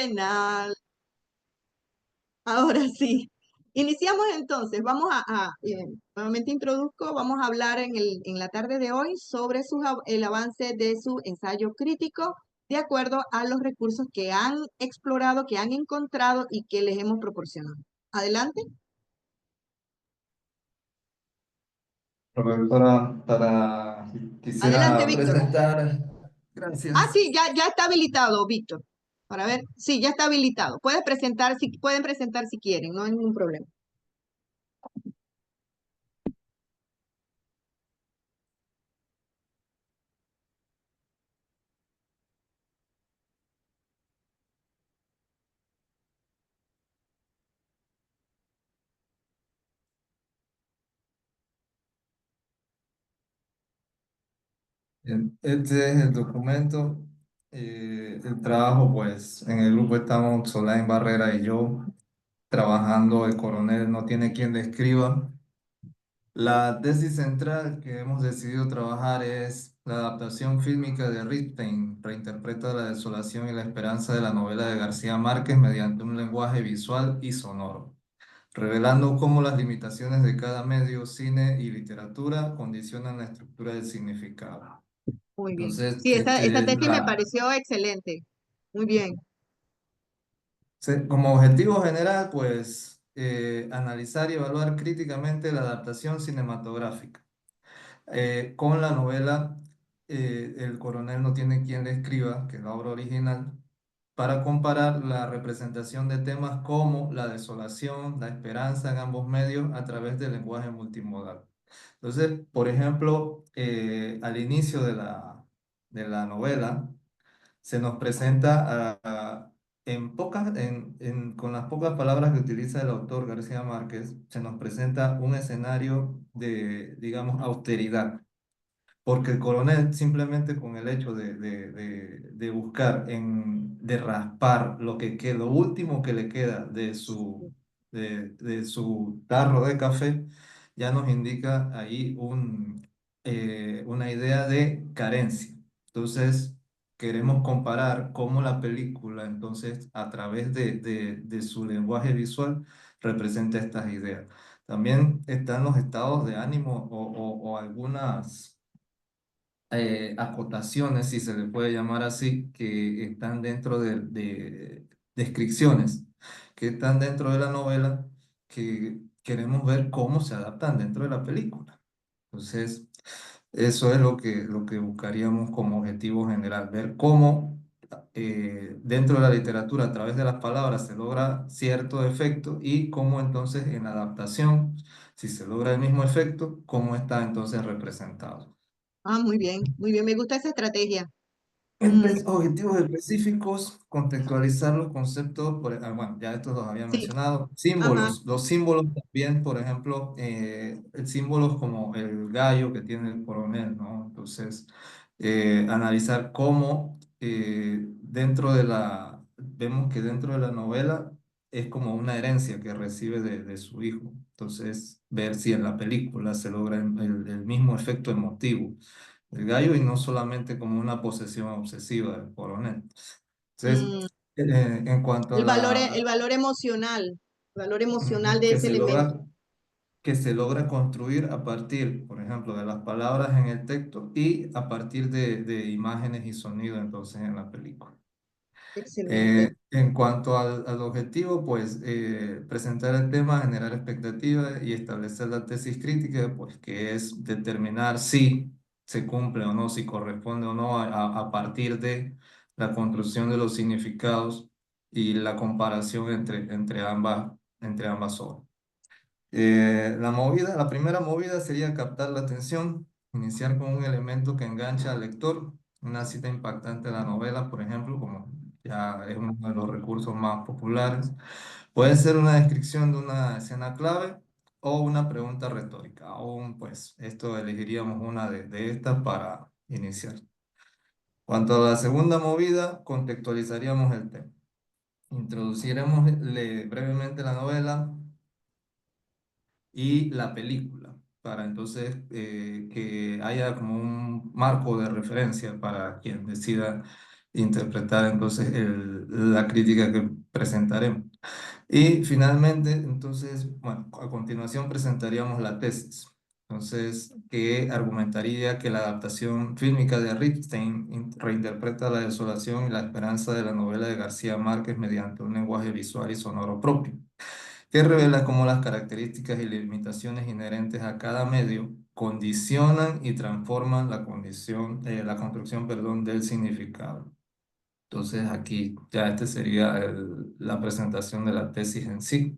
penal. Ahora sí. Iniciamos entonces. Nuevamente introduzco, vamos a hablar en la tarde de hoy sobre el avance de su ensayo crítico de acuerdo a los recursos que han explorado, que han encontrado y que les hemos proporcionado. Adelante. Adelante, Quisiera Víctor. presentar, Ah, gracias. sí, ya está habilitado, Víctor. Para ver, sí, ya está habilitado. Pueden presentar si quieren, no hay ningún problema. Bien, este es el documento, el trabajo, pues en el grupo estamos Solain Barrera y yo trabajando. El coronel no tiene quien le escriba. La tesis central que hemos decidido trabajar es la adaptación fílmica de Ripstein, reinterpreta la desolación y la esperanza de la novela de García Márquez mediante un lenguaje visual y sonoro, revelando cómo las limitaciones de cada medio, cine y literatura, condicionan la estructura del significado. Muy bien. Entonces, Sí, esta tesis me pareció excelente. Muy bien. como objetivo general, pues analizar y evaluar críticamente la adaptación cinematográfica. Con la novela El coronel no tiene quien le escriba, que es la obra original, para comparar la representación de temas como la desolación, la esperanza en ambos medios a través del lenguaje multimodal. Entonces, por ejemplo, al inicio de la novela, se nos presenta con las pocas palabras que utiliza el autor García Márquez, se nos presenta un escenario de, digamos, austeridad, porque el coronel simplemente con el hecho de buscar, de raspar lo último que le queda de su tarro de café, ya nos indica ahí una idea de carencia. Entonces, queremos comparar cómo la película, entonces, a través de su lenguaje visual, representa estas ideas. También están los estados de ánimo o algunas acotaciones, si se le puede llamar así, que están dentro de descripciones, que están dentro de la novela, que queremos ver cómo se adaptan dentro de la película. Entonces, eso es lo que buscaríamos como objetivo general, ver cómo dentro de la literatura, a través de las palabras, se logra cierto efecto y cómo entonces en la adaptación, si se logra el mismo efecto, cómo está entonces representado. Ah, muy bien, muy bien. Me gusta esa estrategia. Mm, Objetivos específicos, contextualizar los conceptos, bueno, ya estos los había sí, mencionado. ajá. Símbolos, los símbolos también, por ejemplo, símbolos como el gallo que tiene el coronel, ¿no? Entonces, analizar cómo vemos que dentro de la novela es como una herencia que recibe de su hijo. Entonces, ver si en la película se logra el mismo efecto emotivo el gallo y no solamente como una posesión obsesiva del coronel. Entonces, Mm, en cuanto a el valor emocional de que ese elemento. que se logra construir a partir, por ejemplo, de las palabras en el texto y a partir de imágenes y sonido entonces en la película. Excelente. En cuanto al objetivo, pues presentar el tema, generar expectativas y establecer la tesis crítica, pues que es determinar si se cumple o no, si corresponde o no a partir de la construcción de los significados y la comparación entre ambas obras. La primera movida sería captar la atención, iniciar con un elemento que engancha al lector, una cita impactante de la novela, por ejemplo, como ya es uno de los recursos más populares. Puede ser una descripción de una escena clave o una pregunta retórica. Aún, pues, esto elegiríamos una de estas para iniciar. Cuanto a la segunda movida, contextualizaríamos el tema. Introduciremos brevemente la novela, y la película, para entonces que haya como un marco de referencia para quien decida interpretar entonces la crítica que presentaremos. Y finalmente, entonces, bueno, a continuación presentaríamos la tesis. Entonces, que argumentaría que la adaptación fílmica de Ripstein reinterpreta la desolación y la esperanza de la novela de García Márquez mediante un lenguaje visual y sonoro propio, que revela cómo las características y limitaciones inherentes a cada medio condicionan y transforman la construcción, perdón, del significado. Entonces aquí ya este sería la presentación de la tesis en sí,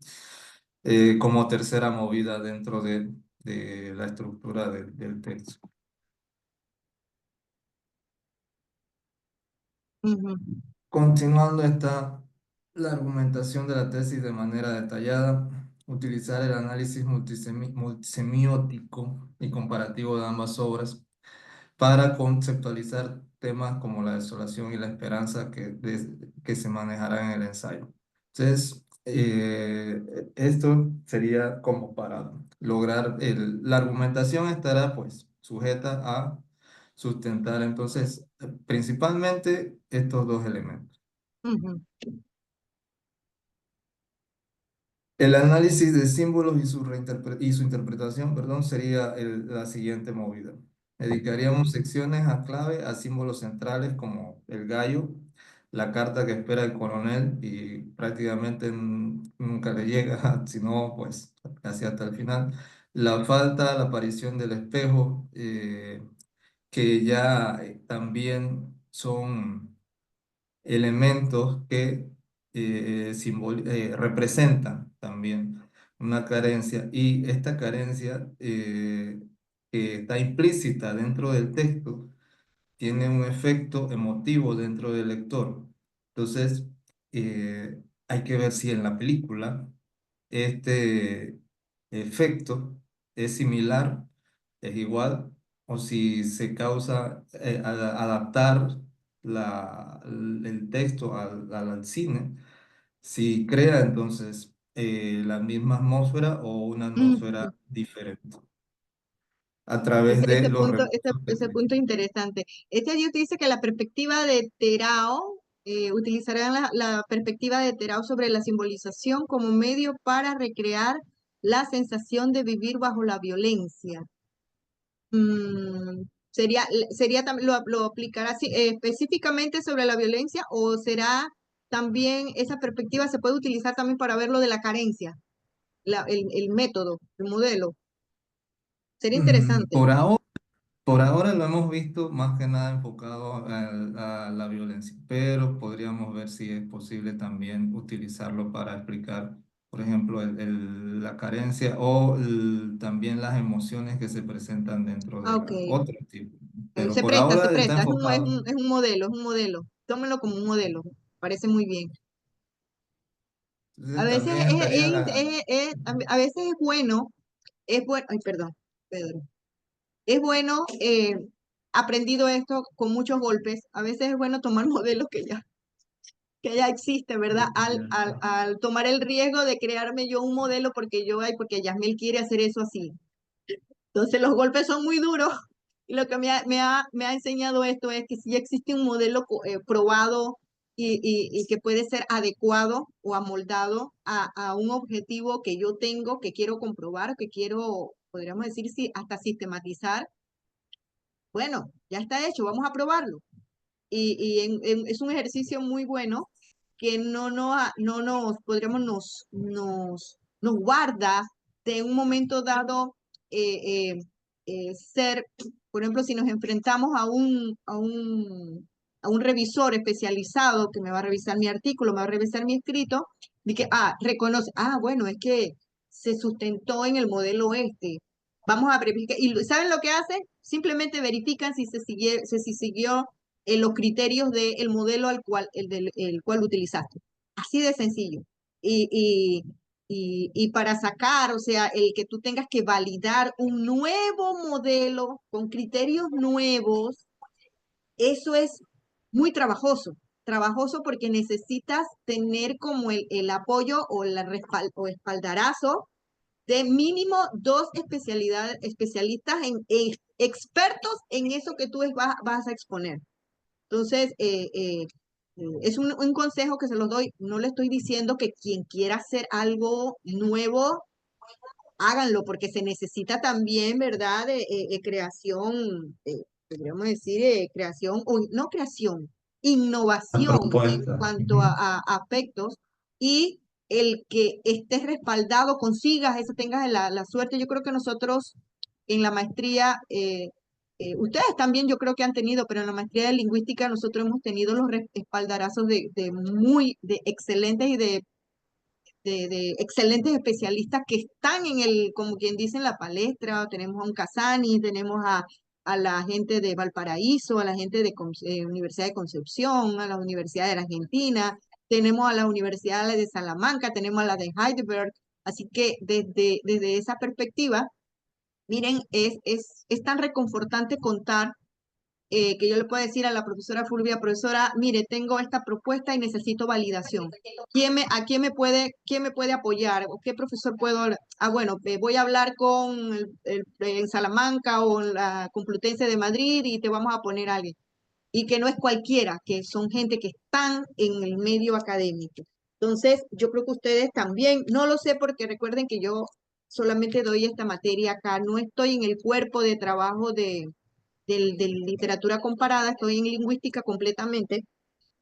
como tercera movida dentro de la estructura del texto. Ujú, Continuando está la argumentación de la tesis de manera detallada, utilizar el análisis multisemiótico y comparativo de ambas obras para conceptualizar temas como la desolación y la esperanza que se manejarán en el ensayo. Entonces, esto sería como para lograr la argumentación estará pues sujeta a sustentar entonces principalmente estos dos elementos. ujú. El análisis de símbolos y su interpretación, perdón, sería la siguiente movida. Dedicaríamos secciones a clave a símbolos centrales como el gallo, la carta que espera el coronel y prácticamente nunca le llega, sino pues casi hasta el final. La falta, la aparición del espejo, que ya también son elementos que representan también una carencia y esta carencia que está implícita dentro del texto tiene un efecto emotivo dentro del lector. Entonces, hay que ver si en la película este efecto es similar, es igual, o si se causa adaptar el texto al cine, si crea entonces la misma atmósfera o una Ujú. atmósfera diferente a través de los recursos que Ese se. punto interesante. Este Dios dice que la perspectiva de Terao, utilizarán la perspectiva de Terao sobre la simbolización como medio para recrear la sensación de vivir bajo la violencia. ¿Lo aplicará específicamente sobre la violencia o será también esa perspectiva se puede utilizar también para ver lo de la carencia, el método, el modelo? Sería Mm, interesante. por ahora lo hemos visto más que nada enfocado a la violencia, pero podríamos ver si es posible también utilizarlo para explicar, por ejemplo, la carencia o también las emociones que se presentan dentro de Ah, ok. la otro tipo. Pero por Se ahora está presta. enfocado. Es un modelo, es un modelo. Tómenlo como un modelo. Parece muy bien. A Entonces veces también estaría la. a veces es bueno, ay, perdón, Pedro. Es bueno, aprendido esto con muchos golpes. A veces es bueno tomar modelos que ya existen, ¿verdad? Al tomar el riesgo de crearme yo un modelo porque Yasmil quiere hacer eso así. Entonces los golpes son muy duros y lo que me ha enseñado esto es que si existe un modelo probado y que puede ser adecuado o amoldado a un objetivo que yo tengo, que quiero comprobar, que quiero, podríamos decir, sí, hasta sistematizar, bueno, ya está hecho, vamos a probarlo. Es un ejercicio muy bueno que no nos, podríamos, nos guarda de un momento dado ser, por ejemplo, si nos enfrentamos a un revisor especializado que me va a revisar mi artículo, me va a revisar mi escrito, de que, reconoce, bueno, es que se sustentó en el modelo este. Vamos a verificar. ¿Y saben lo que hace? Simplemente verifican si siguió los criterios del modelo el cual utilizaste. Así de sencillo. Y, y, y para sacar, o sea, el que tú tengas que validar un nuevo modelo con criterios nuevos, eso es muy trabajoso. Trabajoso porque necesitas tener como el apoyo o espaldarazo de mínimo dos especialistas expertos en eso que tú vas a exponer. Entonces, es un consejo que se los doy. No le estoy diciendo que quien quiera hacer algo nuevo, háganlo, porque se necesita también, ¿verdad?, de creación, podríamos decir, creación, o no creación, La innovación en propuesta. cuanto Ujú. a aspectos, y el que estés respaldado, consigas eso, tengas la suerte. Yo creo que nosotros en la maestría, ustedes también yo creo que han tenido, pero en la maestría de lingüística nosotros hemos tenido los espaldarazos de excelentes y de excelentes especialistas que están en como quien dice, en la palestra. Tenemos a un Casani, tenemos a la gente de Valparaíso, a la gente de Universidad de Concepción, a la Universidad de la Argentina, tenemos a las universidades de Salamanca, tenemos a la de Heidelberg. Así que desde esa perspectiva, miren, es tan reconfortante contar, que yo le puedo decir a la profesora Fulvia: profesora, mire, tengo esta propuesta y necesito validación. ¿Quién me puede apoyar? ¿O qué profesor puedo hablar? Ah, bueno, voy a hablar con en Salamanca o en la Complutense de Madrid y te vamos a poner a alguien. Y que no es cualquiera, que son gente que están en el medio académico. Entonces, yo creo que ustedes también, no lo sé porque recuerden que yo solamente doy esta materia acá, no estoy en el cuerpo de trabajo de literatura comparada, estoy en lingüística completamente,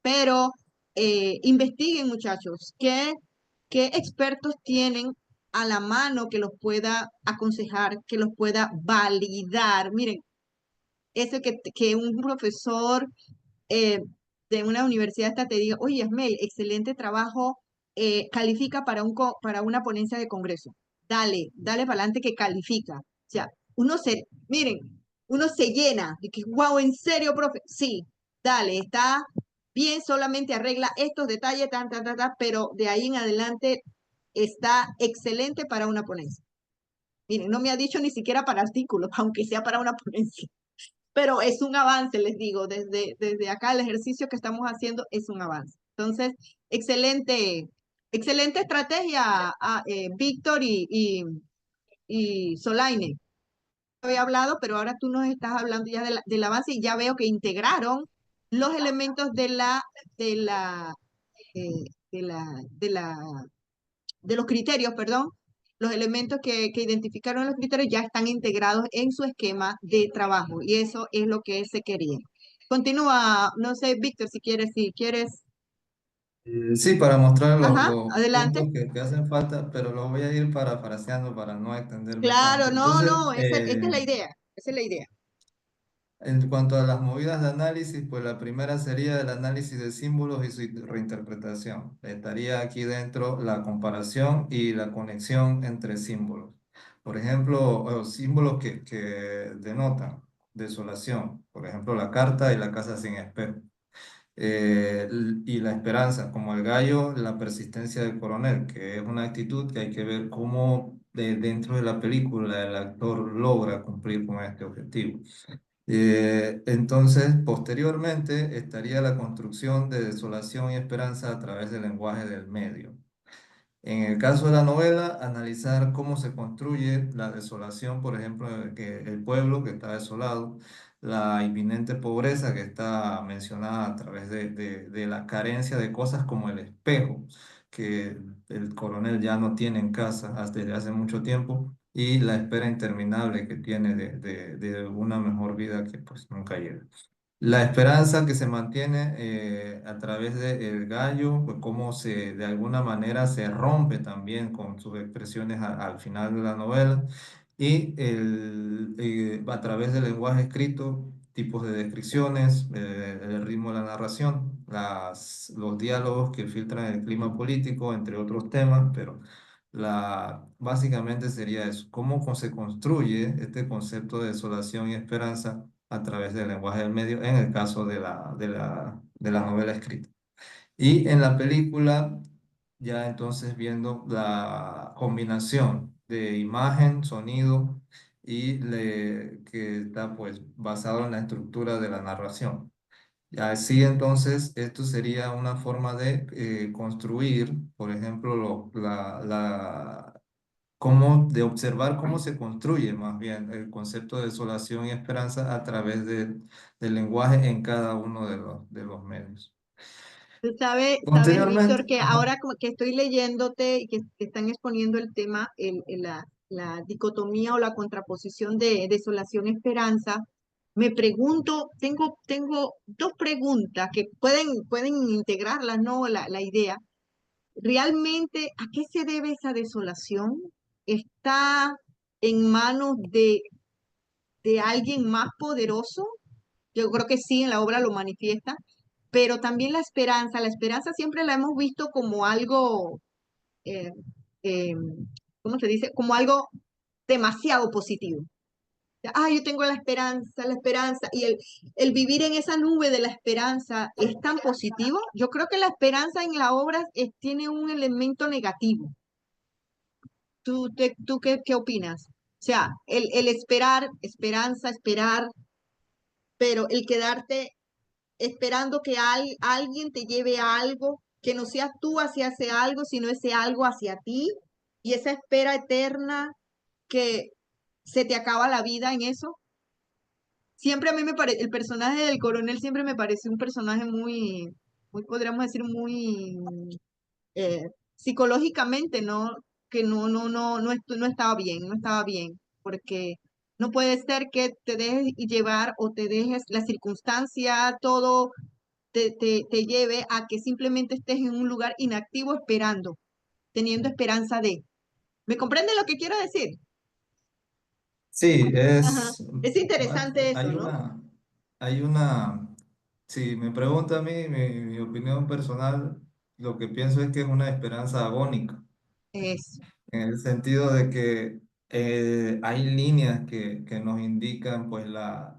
pero investiguen, muchachos, qué expertos tienen a la mano que los pueda aconsejar, que los pueda validar. Miren, eso que un profesor eh, de una universidad esta te diga: oye, Asmel, excelente trabajo, califica para una ponencia de congreso. Dale para adelante que califica. O sea, miren, uno se llena de que, wow, ¿en serio, profe? Sí, dale, está bien, solamente arregla estos detalles, pero de ahí en adelante está excelente para una ponencia. Miren, no me ha dicho ni siquiera para artículos, aunque sea para una ponencia. Pero es un avance, les digo, desde acá el ejercicio que estamos haciendo es un avance. Entonces, excelente estrategia, Víctor y Solaine. Había hablado, pero ahora tú nos estás hablando ya del avance, y ya veo que integraron los elementos de la, eh, de la, de la de los criterios, perdón. Los elementos que identificaron los criterios ya están integrados en su esquema de trabajo, y eso es lo que se quería. Continúa, no sé, Víctor, si quieres. Sí, para mostrar Ajá, los adelante. puntos que hacen falta, pero los voy a ir parafraseando para no extenderme Claro, tanto. no, Entonces, no, esa es la idea, esa es la idea. en cuanto a las movidas de análisis, pues la primera sería el análisis de símbolos y su reinterpretación. Estaría aquí dentro la comparación y la conexión entre símbolos. Por ejemplo, símbolos que denotan desolación. Por ejemplo, la carta y la casa sin espejo. Y la esperanza, como el gallo, la persistencia del coronel, que es una actitud que hay que ver cómo dentro de la película el actor logra cumplir con este objetivo. Entonces, posteriormente estaría la construcción de desolación y esperanza a través del lenguaje del medio. En el caso de la novela, analizar cómo se construye la desolación, por ejemplo, que el pueblo que está desolado, la inminente pobreza que está mencionada a través de la carencia de cosas como el espejo, que el coronel ya no tiene en casa desde hace mucho tiempo, y la espera interminable que tiene de una mejor vida que pues nunca llega. La esperanza que se mantiene a través del gallo, pues cómo de alguna manera se rompe también con sus expresiones al final de la novela, y a través del lenguaje escrito, tipos de descripciones, el ritmo de la narración, los diálogos que filtran el clima político, entre otros temas, pero básicamente sería eso: cómo se construye este concepto de desolación y esperanza a través del lenguaje del medio, en el caso de la novela escrita. Y en la película, ya entonces viendo la combinación de imagen, sonido, que está pues basado en la estructura de la narración. Y así entonces, esto sería una forma de construir, por ejemplo, de observar cómo se construye más bien el concepto de desolación y esperanza a través del lenguaje en cada uno de los medios. Tú sabes, Víctor, Posteriormente, que ajá. ahora como que estoy leyéndote y que están exponiendo el tema, la dicotomía o la contraposición de desolación-esperanza, me pregunto, tengo dos preguntas que pueden integrarlas, ¿no? La idea. ¿Realmente a qué se debe esa desolación? ¿Está en manos de alguien más poderoso? Yo creo que sí, en la obra lo manifiesta, pero también la esperanza siempre la hemos visto como algo, eh, eh, ¿cómo se dice? Como algo demasiado positivo. Yo tengo la esperanza, y el vivir en esa nube de la esperanza es tan positivo. Yo creo que la esperanza en la obra tiene un elemento negativo. ¿Tú qué opinas? O sea, el esperar, esperanza, esperar, pero el quedarte esperando que alguien te lleve a algo, que no seas tú hacia ese algo, sino ese algo hacia ti, y esa espera eterna que se te acaba la vida en eso. Siempre a mí me parece, el personaje del coronel siempre me parece un personaje muy podríamos decir, muy eh, psicológicamente, ¿no? Que no estaba bien, no estaba bien, porque no puede ser que te dejes llevar o te dejes la circunstancia, todo te lleve a que simplemente estés en un lugar inactivo esperando, teniendo esperanza de. ¿Me comprende lo que quiero decir? Sí, Ajá. Es interesante eso, hay ¿no? hay una, si me pregunta a mí, mi opinión personal, lo que pienso es que es una esperanza agónica, Eso. en el sentido de que hay líneas que nos indican pues la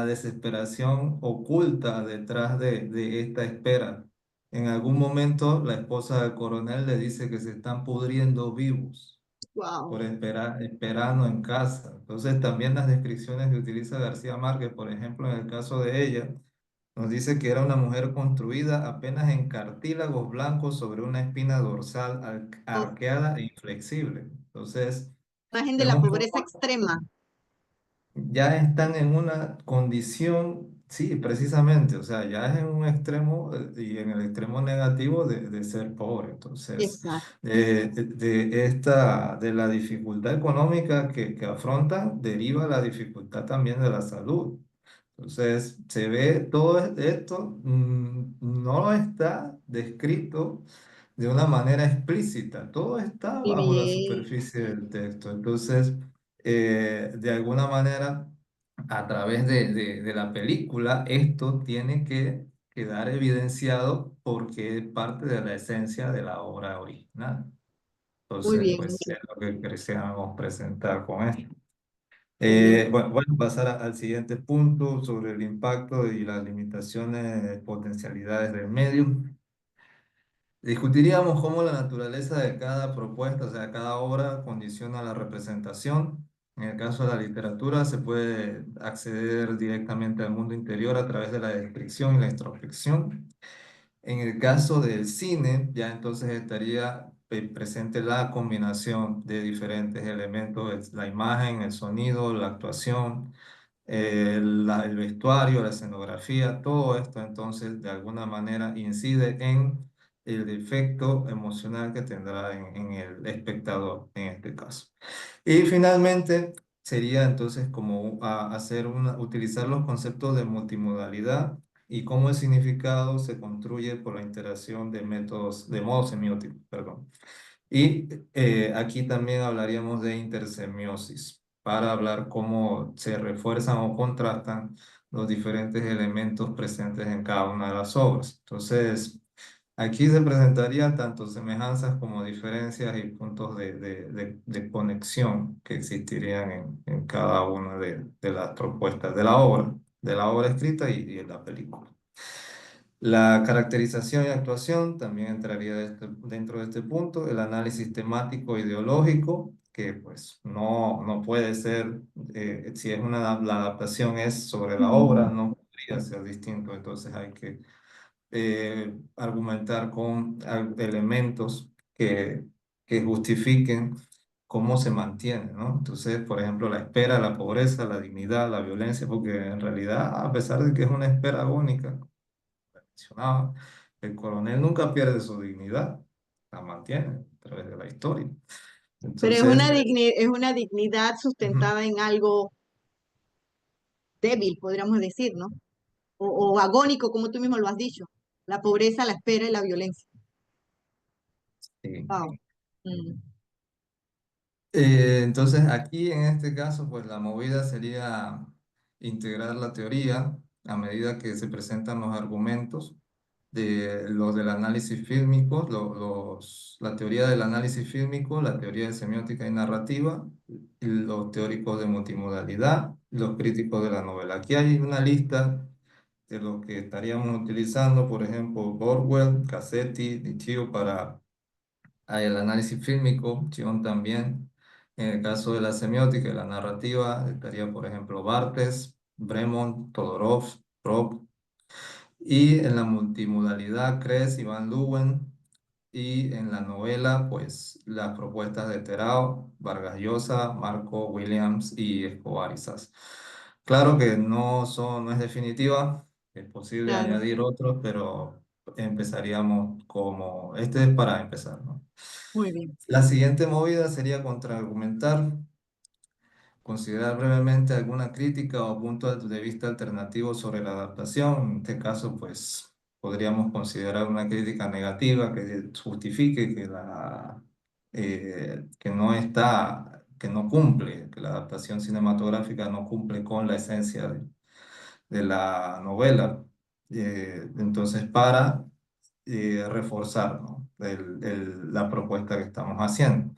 desesperación oculta detrás de esta espera. En algún momento la esposa del coronel le dice que se están pudriendo vivos Wow. por esperar, esperando en casa. Entonces también las descripciones que utiliza García Márquez, por ejemplo, en el caso de ella, nos dice que era una mujer construida apenas en cartílagos blancos sobre una espina dorsal arqueada e inflexible. Entonces, Imagen de la vemos que pobreza extrema. ya están en una condición, sí, precisamente, o sea, ya es en un extremo y en el extremo negativo de ser pobre. Entonces, Exacto. de la dificultad económica que afrontan, deriva la dificultad también de la salud. Entonces, se ve todo esto, no está descrito de una manera explícita, todo está Y bajo la bien, superficie del texto. Entonces, de alguna manera, a través de la película, esto tiene que quedar evidenciado porque es parte de la esencia de la obra original. muy Entonces, bien, muy pues bien, es lo que queríamos presentar con esto. muy bien. Bueno, voy a pasar al siguiente punto sobre el impacto y las limitaciones, potencialidades del medio. Discutiríamos cómo la naturaleza de cada propuesta, o sea, cada obra condiciona la representación. En el caso de la literatura, se puede acceder directamente al mundo interior a través de la descripción y la introspección. En el caso del cine, ya entonces estaría presente la combinación de diferentes elementos, la imagen, el sonido, la actuación, el vestuario, la escenografía, todo esto entonces de alguna manera incide en el efecto emocional que tendrá en el espectador en este caso. Y finalmente sería entonces como utilizar los conceptos de multimodalidad y cómo el significado se construye por la interacción de métodos, de modos semióticos, perdón. Y aquí también hablaríamos de intersemiosis para hablar cómo se refuerzan o contrastan los diferentes elementos presentes en cada una de las obras. Entonces, aquí se presentarían tanto semejanzas como diferencias y puntos de conexión que existirían en cada una de las propuestas de la obra escrita y de la película. La caracterización y actuación también entraría dentro de este punto, el análisis temático ideológico, que pues no puede ser, si es la adaptación es sobre la obra, Mm, no podría ser distinto, entonces hay que argumentar con elementos que justifiquen cómo se mantiene, ¿no? Entonces, por ejemplo, la espera, la pobreza, la dignidad, la violencia, porque en realidad, a pesar de que es una espera agónica, como mencionaba, el coronel nunca pierde su dignidad, la mantiene a través de la historia. Pero Entonces, es una dignidad ujú, sustentada en algo débil, podríamos decir, ¿no? O agónico, como tú mismo lo has dicho. La pobreza, la espera y la violencia. sí. Wow. Mm. Entonces, aquí en este caso, pues la movida sería integrar la teoría a medida que se presentan los argumentos de los del análisis fílmico, la teoría del análisis fílmico, la teoría de semiótica y narrativa, y los teóricos de multimodalidad, los críticos de la novela. Aquí hay una lista de los que estaríamos utilizando, por ejemplo, Borwell, Cassetti, Dichio para el análisis fílmico, Chion también. En el caso de la semiótica y la narrativa, estaría, por ejemplo, Barthes, Bremont, Todorov, Rob. Y en la multimodalidad, Kress, Iván Luwen. Y en la novela, pues, las propuestas de Terao, Vargas Llosa, Marco Williams y Escobar Izas. Claro que no es definitiva, es posible Claro, añadir otros, pero empezaríamos como, este es para empezar, ¿no? muy bien. La siguiente movida sería contraargumentar, considerar brevemente alguna crítica o punto de vista alternativo sobre la adaptación. En este caso, pues podríamos considerar una crítica negativa que justifique que no está, que no cumple, que la adaptación cinematográfica no cumple con la esencia de la novela. Entonces, para reforzar, ¿no? La propuesta que estamos haciendo.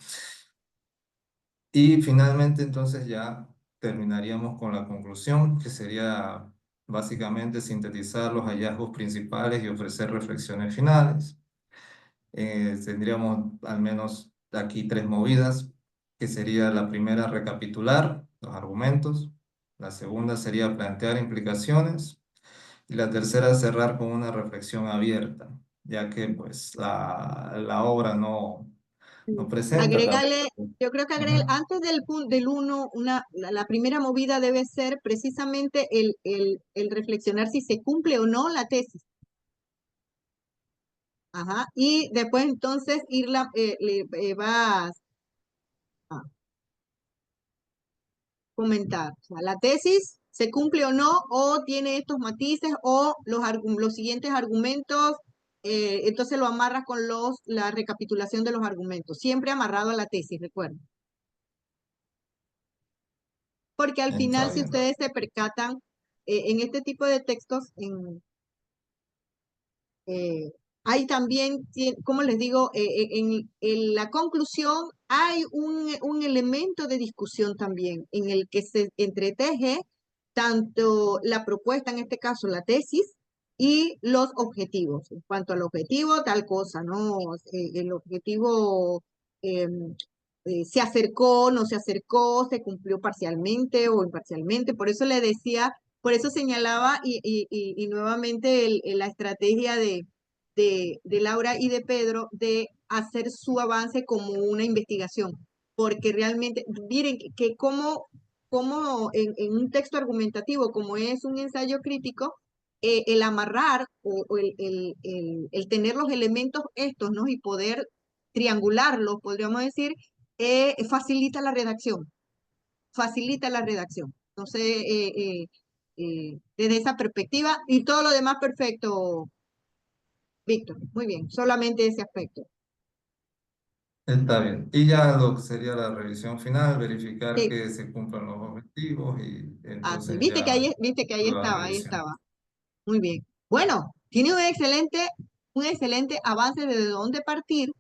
Y finalmente, entonces ya terminaríamos con la conclusión, que sería básicamente sintetizar los hallazgos principales y ofrecer reflexiones finales. Tendríamos al menos aquí tres movidas, que sería la primera, recapitular los argumentos; la segunda sería plantear implicaciones; y la tercera, cerrar con una reflexión abierta, ya que pues la obra no presenta Agregarle, tampoco. yo creo que agregue, Ujú. antes del punto del uno, la primera movida debe ser precisamente el reflexionar si se cumple o no la tesis. Ajá. Y después entonces vas a comentar. O sea, la tesis se cumple o no, o tiene estos matices, o los siguientes argumentos, entonces lo amarras con la recapitulación de los argumentos. Siempre amarrado a la tesis, recuerda. Porque al final, Está si bien. ustedes se percatan, en este tipo de textos, eh, hay también, como les digo, en la conclusión hay un elemento de discusión también en el que se entreteje tanto la propuesta, en este caso la tesis, y los objetivos. En cuanto al objetivo, tal cosa, ¿no? El objetivo se acercó, no se acercó, se cumplió parcialmente o imparcialmente. Por eso le decía, por eso señalaba y nuevamente la estrategia de Laura y de Pedro de hacer su avance como una investigación, porque realmente, miren que como en un texto argumentativo, como es un ensayo crítico, el amarrar o el tener los elementos estos, ¿no? Y poder triangularlos, podríamos decir, facilita la redacción, facilita la redacción. Entonces, desde esa perspectiva, y todo lo demás perfecto, Víctor, muy bien, solamente ese aspecto. Está bien. Y ya lo que sería la revisión final, verificar Sí, que se cumplan los objetivos y así, entonces ya viste que la ahí revisión. estaba. Muy bien. Bueno, tiene un excelente avance de dónde partir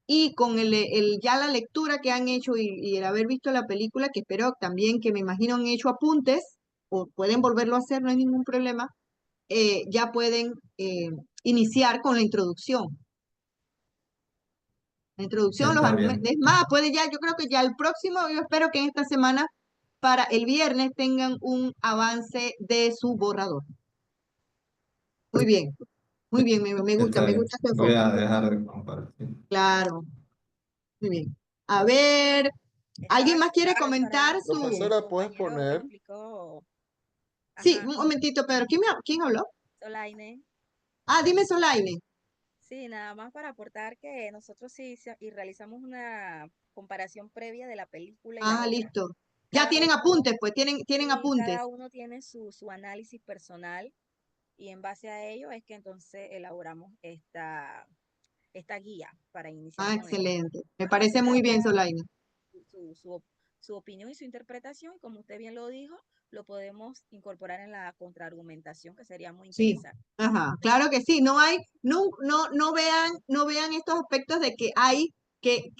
y con ya la lectura que han hecho y el haber visto la película, que espero también que me imagino han hecho apuntes o pueden volverlo a hacer, no hay ningún problema, ya pueden iniciar con la introducción. La introducción, los Está argumentos. bien. Es más, puede ya, yo creo que ya el próximo, yo espero que en esta semana, para el viernes, tengan un avance de su borrador. Muy bien, Está me bien. gusta su Voy enfoque. a dejar de compartir. Claro, muy bien. A ver. ¿Alguien más quiere Para comentar nuestro su...? Profesora, ¿puedes compañero que poner? explicó, Sí, ajá, un momentito, Pedro. ¿Quién habló? Solaine. Ah, dime, Solaine. Sí, nada más para aportar que nosotros sí y realizamos una comparación previa de la película y la Ah, obra. listo. Ya Cada tienen uno, apuntes, pues tienen sí, apuntes. cada uno tiene su análisis personal y en base a ello es que entonces elaboramos esta guía para iniciar Ah, con el curso. excelente. Me Bueno, así parece muy cada bien, cual Solaine. su opinión y su interpretación, y como usted bien lo dijo, lo podemos incorporar en la contraargumentación, que sería muy Sí, interesante. ajá, claro que sí. No vean estos aspectos de que hay que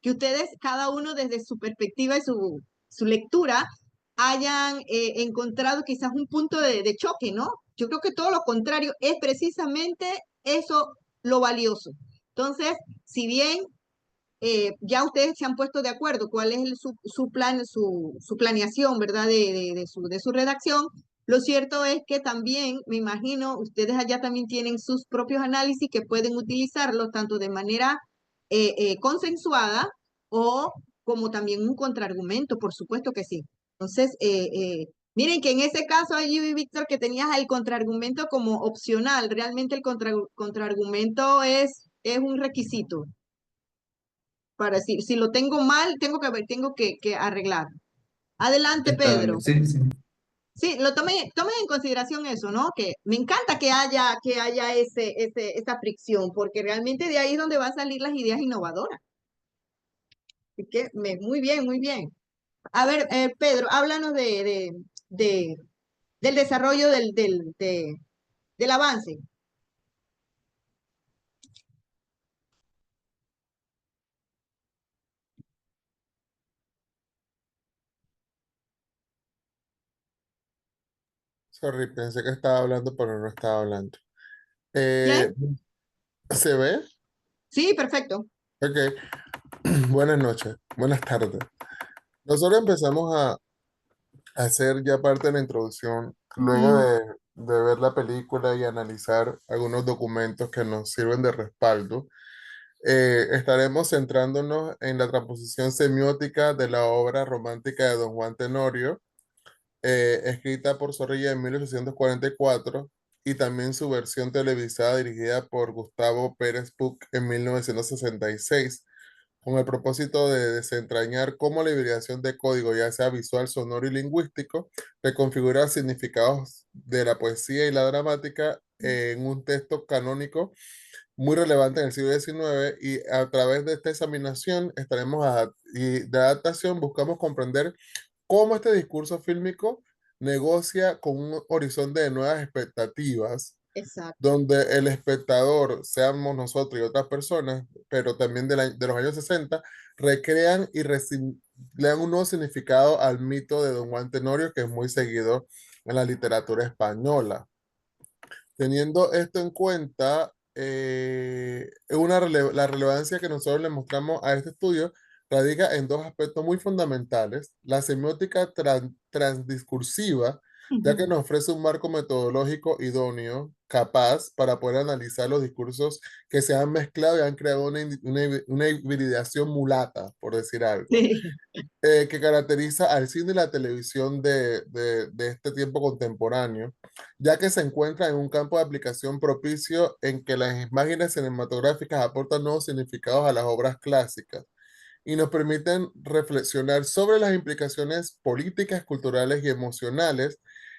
ustedes, cada uno desde su perspectiva y su lectura, hayan encontrado quizás un punto de choque, ¿no? Yo creo que todo lo contrario es precisamente eso lo valioso. Entonces, si bien ya ustedes se han puesto de acuerdo cuál es su plan, su planeación, ¿verdad? De su redacción. Lo cierto es que también, me imagino, ustedes allá también tienen sus propios análisis que pueden utilizarlos tanto de manera consensuada o como también un contraargumento, por supuesto que sí. Entonces, miren que en ese caso, allí, Víctor, que tenías el contraargumento como opcional, realmente el contraargumento es un requisito para decir, si lo tengo mal, tengo que arreglar. Adelante, Estable, Pedro. sí, sí. Sí, tomen en consideración eso, ¿no? Que me encanta que haya esa fricción, porque realmente de ahí es donde van a salir las ideas innovadoras. Así que muy bien, muy bien. A ver, Pedro, háblanos de- del desarrollo del avance. Sorry, pensé que estaba hablando, pero no estaba hablando. ¿Bien? Eh, ¿Se ve? Sí, perfecto. Ok. Buenas noches, buenas tardes. Nosotros empezamos a hacer ya parte de la introducción, luego Ujú. de ver la película y analizar algunos documentos que nos sirven de respaldo. Estaremos centrándonos en la transposición semiótica de la obra romántica de Don Juan Tenorio, escrita por Zorrilla en 1844, y también su versión televisada dirigida por Gustavo Pérez Puc en 1966, con el propósito de desentrañar cómo la hibridación de código, ya sea visual, sonoro y lingüístico, reconfigura significados de la poesía y la dramática en un texto canónico muy relevante en el siglo XIX. Y a través de esta examinación y de adaptación buscamos comprender cómo este discurso fílmico negocia con un horizonte de nuevas expectativas, Exacto. donde el espectador, seamos nosotros y otras personas, pero también de los años 60, recrean y le dan un nuevo significado al mito de Don Juan Tenorio, que es muy seguido en la literatura española. Teniendo esto en cuenta, la relevancia que nosotros le mostramos a este estudio radica en dos aspectos muy fundamentales: la semiótica transdiscursiva, ya que Ujú. nos ofrece un marco metodológico idóneo, capaz para poder analizar los discursos que se han mezclado y han creado una hibridación mulata, por decir algo, Sí. que caracteriza al cine y la televisión de este tiempo contemporáneo, ya que se encuentra en un campo de aplicación propicio en que las imágenes cinematográficas aportan nuevos significados a las obras clásicas y nos permiten reflexionar sobre las implicaciones políticas, culturales y emocionales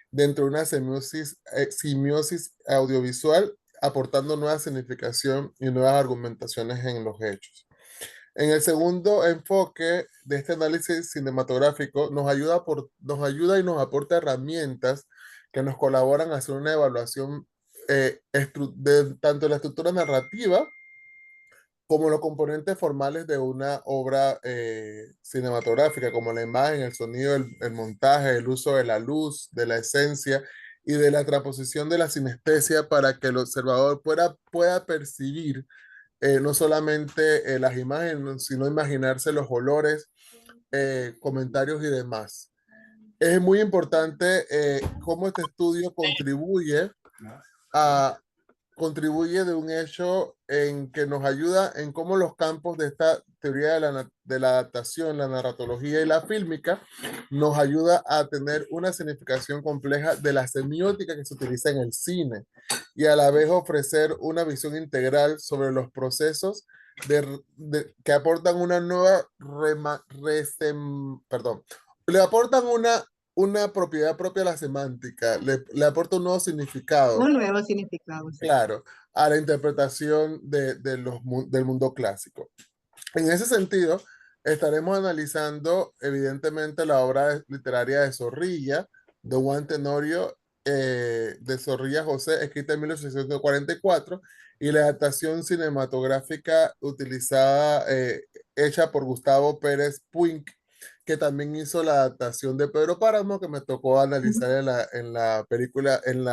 dentro de una simiosis audiovisual, aportando nueva significación y nuevas argumentaciones en los hechos. En el segundo enfoque de este análisis cinematográfico, nos ayuda y nos aporta herramientas que nos colaboran a hacer una evaluación de tanto la estructura narrativa como los componentes formales de una obra cinematográfica, como la imagen, el sonido, el montaje, el uso de la luz, de la esencia y de la transposición de la sinestesia, para que el observador pueda percibir no solamente las imágenes, sino imaginarse los olores, comentarios y demás. Es muy importante cómo este estudio contribuye a contribuye de un hecho en que nos ayuda en cómo los campos de esta teoría de la adaptación, la narratología y la fílmica nos ayuda a tener una significación compleja de la semiótica que se utiliza en el cine y a la vez ofrecer una visión integral sobre los procesos que aportan una nueva perdón, le aportan una propiedad propia a la semántica, le aporta un nuevo significado, Un nuevo significado. Sí. claro, a la interpretación del mundo clásico. En ese sentido, estaremos analizando evidentemente la obra literaria de Zorrilla, de Juan Tenorio, de Zorrilla José, escrita en 1844, y la adaptación cinematográfica utilizada, hecha por Gustavo Pérez Puig, que también hizo la adaptación de Pedro Páramo, que me tocó analizar en la película, en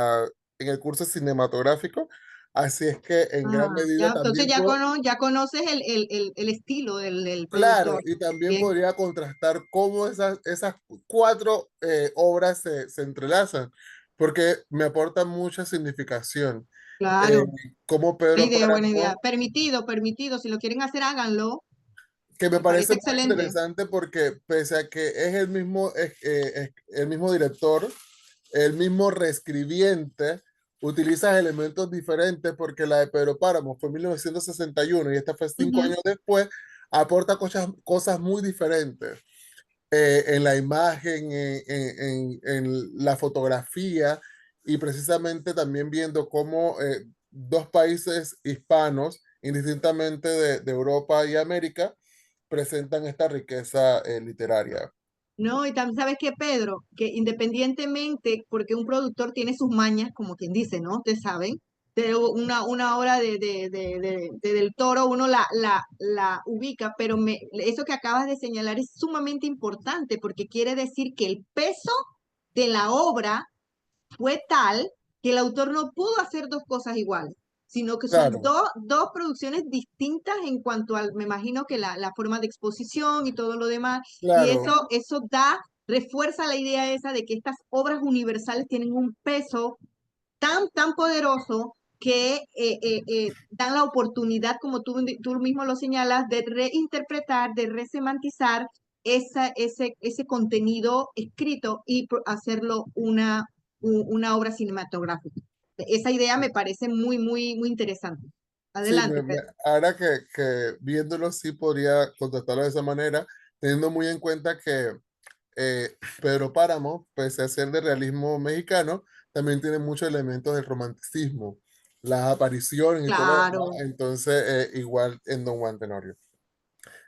el curso cinematográfico. Así es que en gran medida Entonces también ya conoces el estilo del claro, productor. y también Bien, podría contrastar cómo esas cuatro obras se entrelazan, porque me aportan mucha significación. Eh, claro. como Buena Pedro idea, buena idea. Páramo, Permitido, permitido. Si lo quieren hacer, háganlo. que me Me parece parece muy excelente. interesante porque pese a que es el mismo director, el mismo reescribiente, utiliza elementos diferentes porque la de Pedro Páramo fue en 1961 y esta fue 5 años después, aporta cosas muy diferentes. En la imagen, en la fotografía y precisamente también viendo cómo dos países hispanos, indistintamente de Europa y América, presentan esta riqueza literaria. No, y también sabes que Pedro, que independientemente, porque un productor tiene sus mañas, como quien dice, ¿no? Ustedes saben, de una obra del Toro uno la ubica, pero eso que acabas de señalar es sumamente importante porque quiere decir que el peso de la obra fue tal que el autor no pudo hacer dos cosas iguales, sino que son Claro, dos producciones distintas en cuanto al, me imagino que la forma de exposición y todo lo demás, y claro, eso refuerza la idea esa de que estas obras universales tienen un peso tan poderoso que dan la oportunidad, como tú mismo lo señalas, de reinterpretar, de resemantizar ese contenido escrito y hacerlo una obra cinematográfica. Esa idea me parece muy interesante. sí, Adelante, Pedro. ahora que viéndolo sí podría contestarlo de esa manera, teniendo muy en cuenta que Pedro Páramo, pese a ser de realismo mexicano, también tiene muchos elementos del romanticismo, las apariciones y todo lo demás, Claro. entonces igual en Don Juan Tenorio.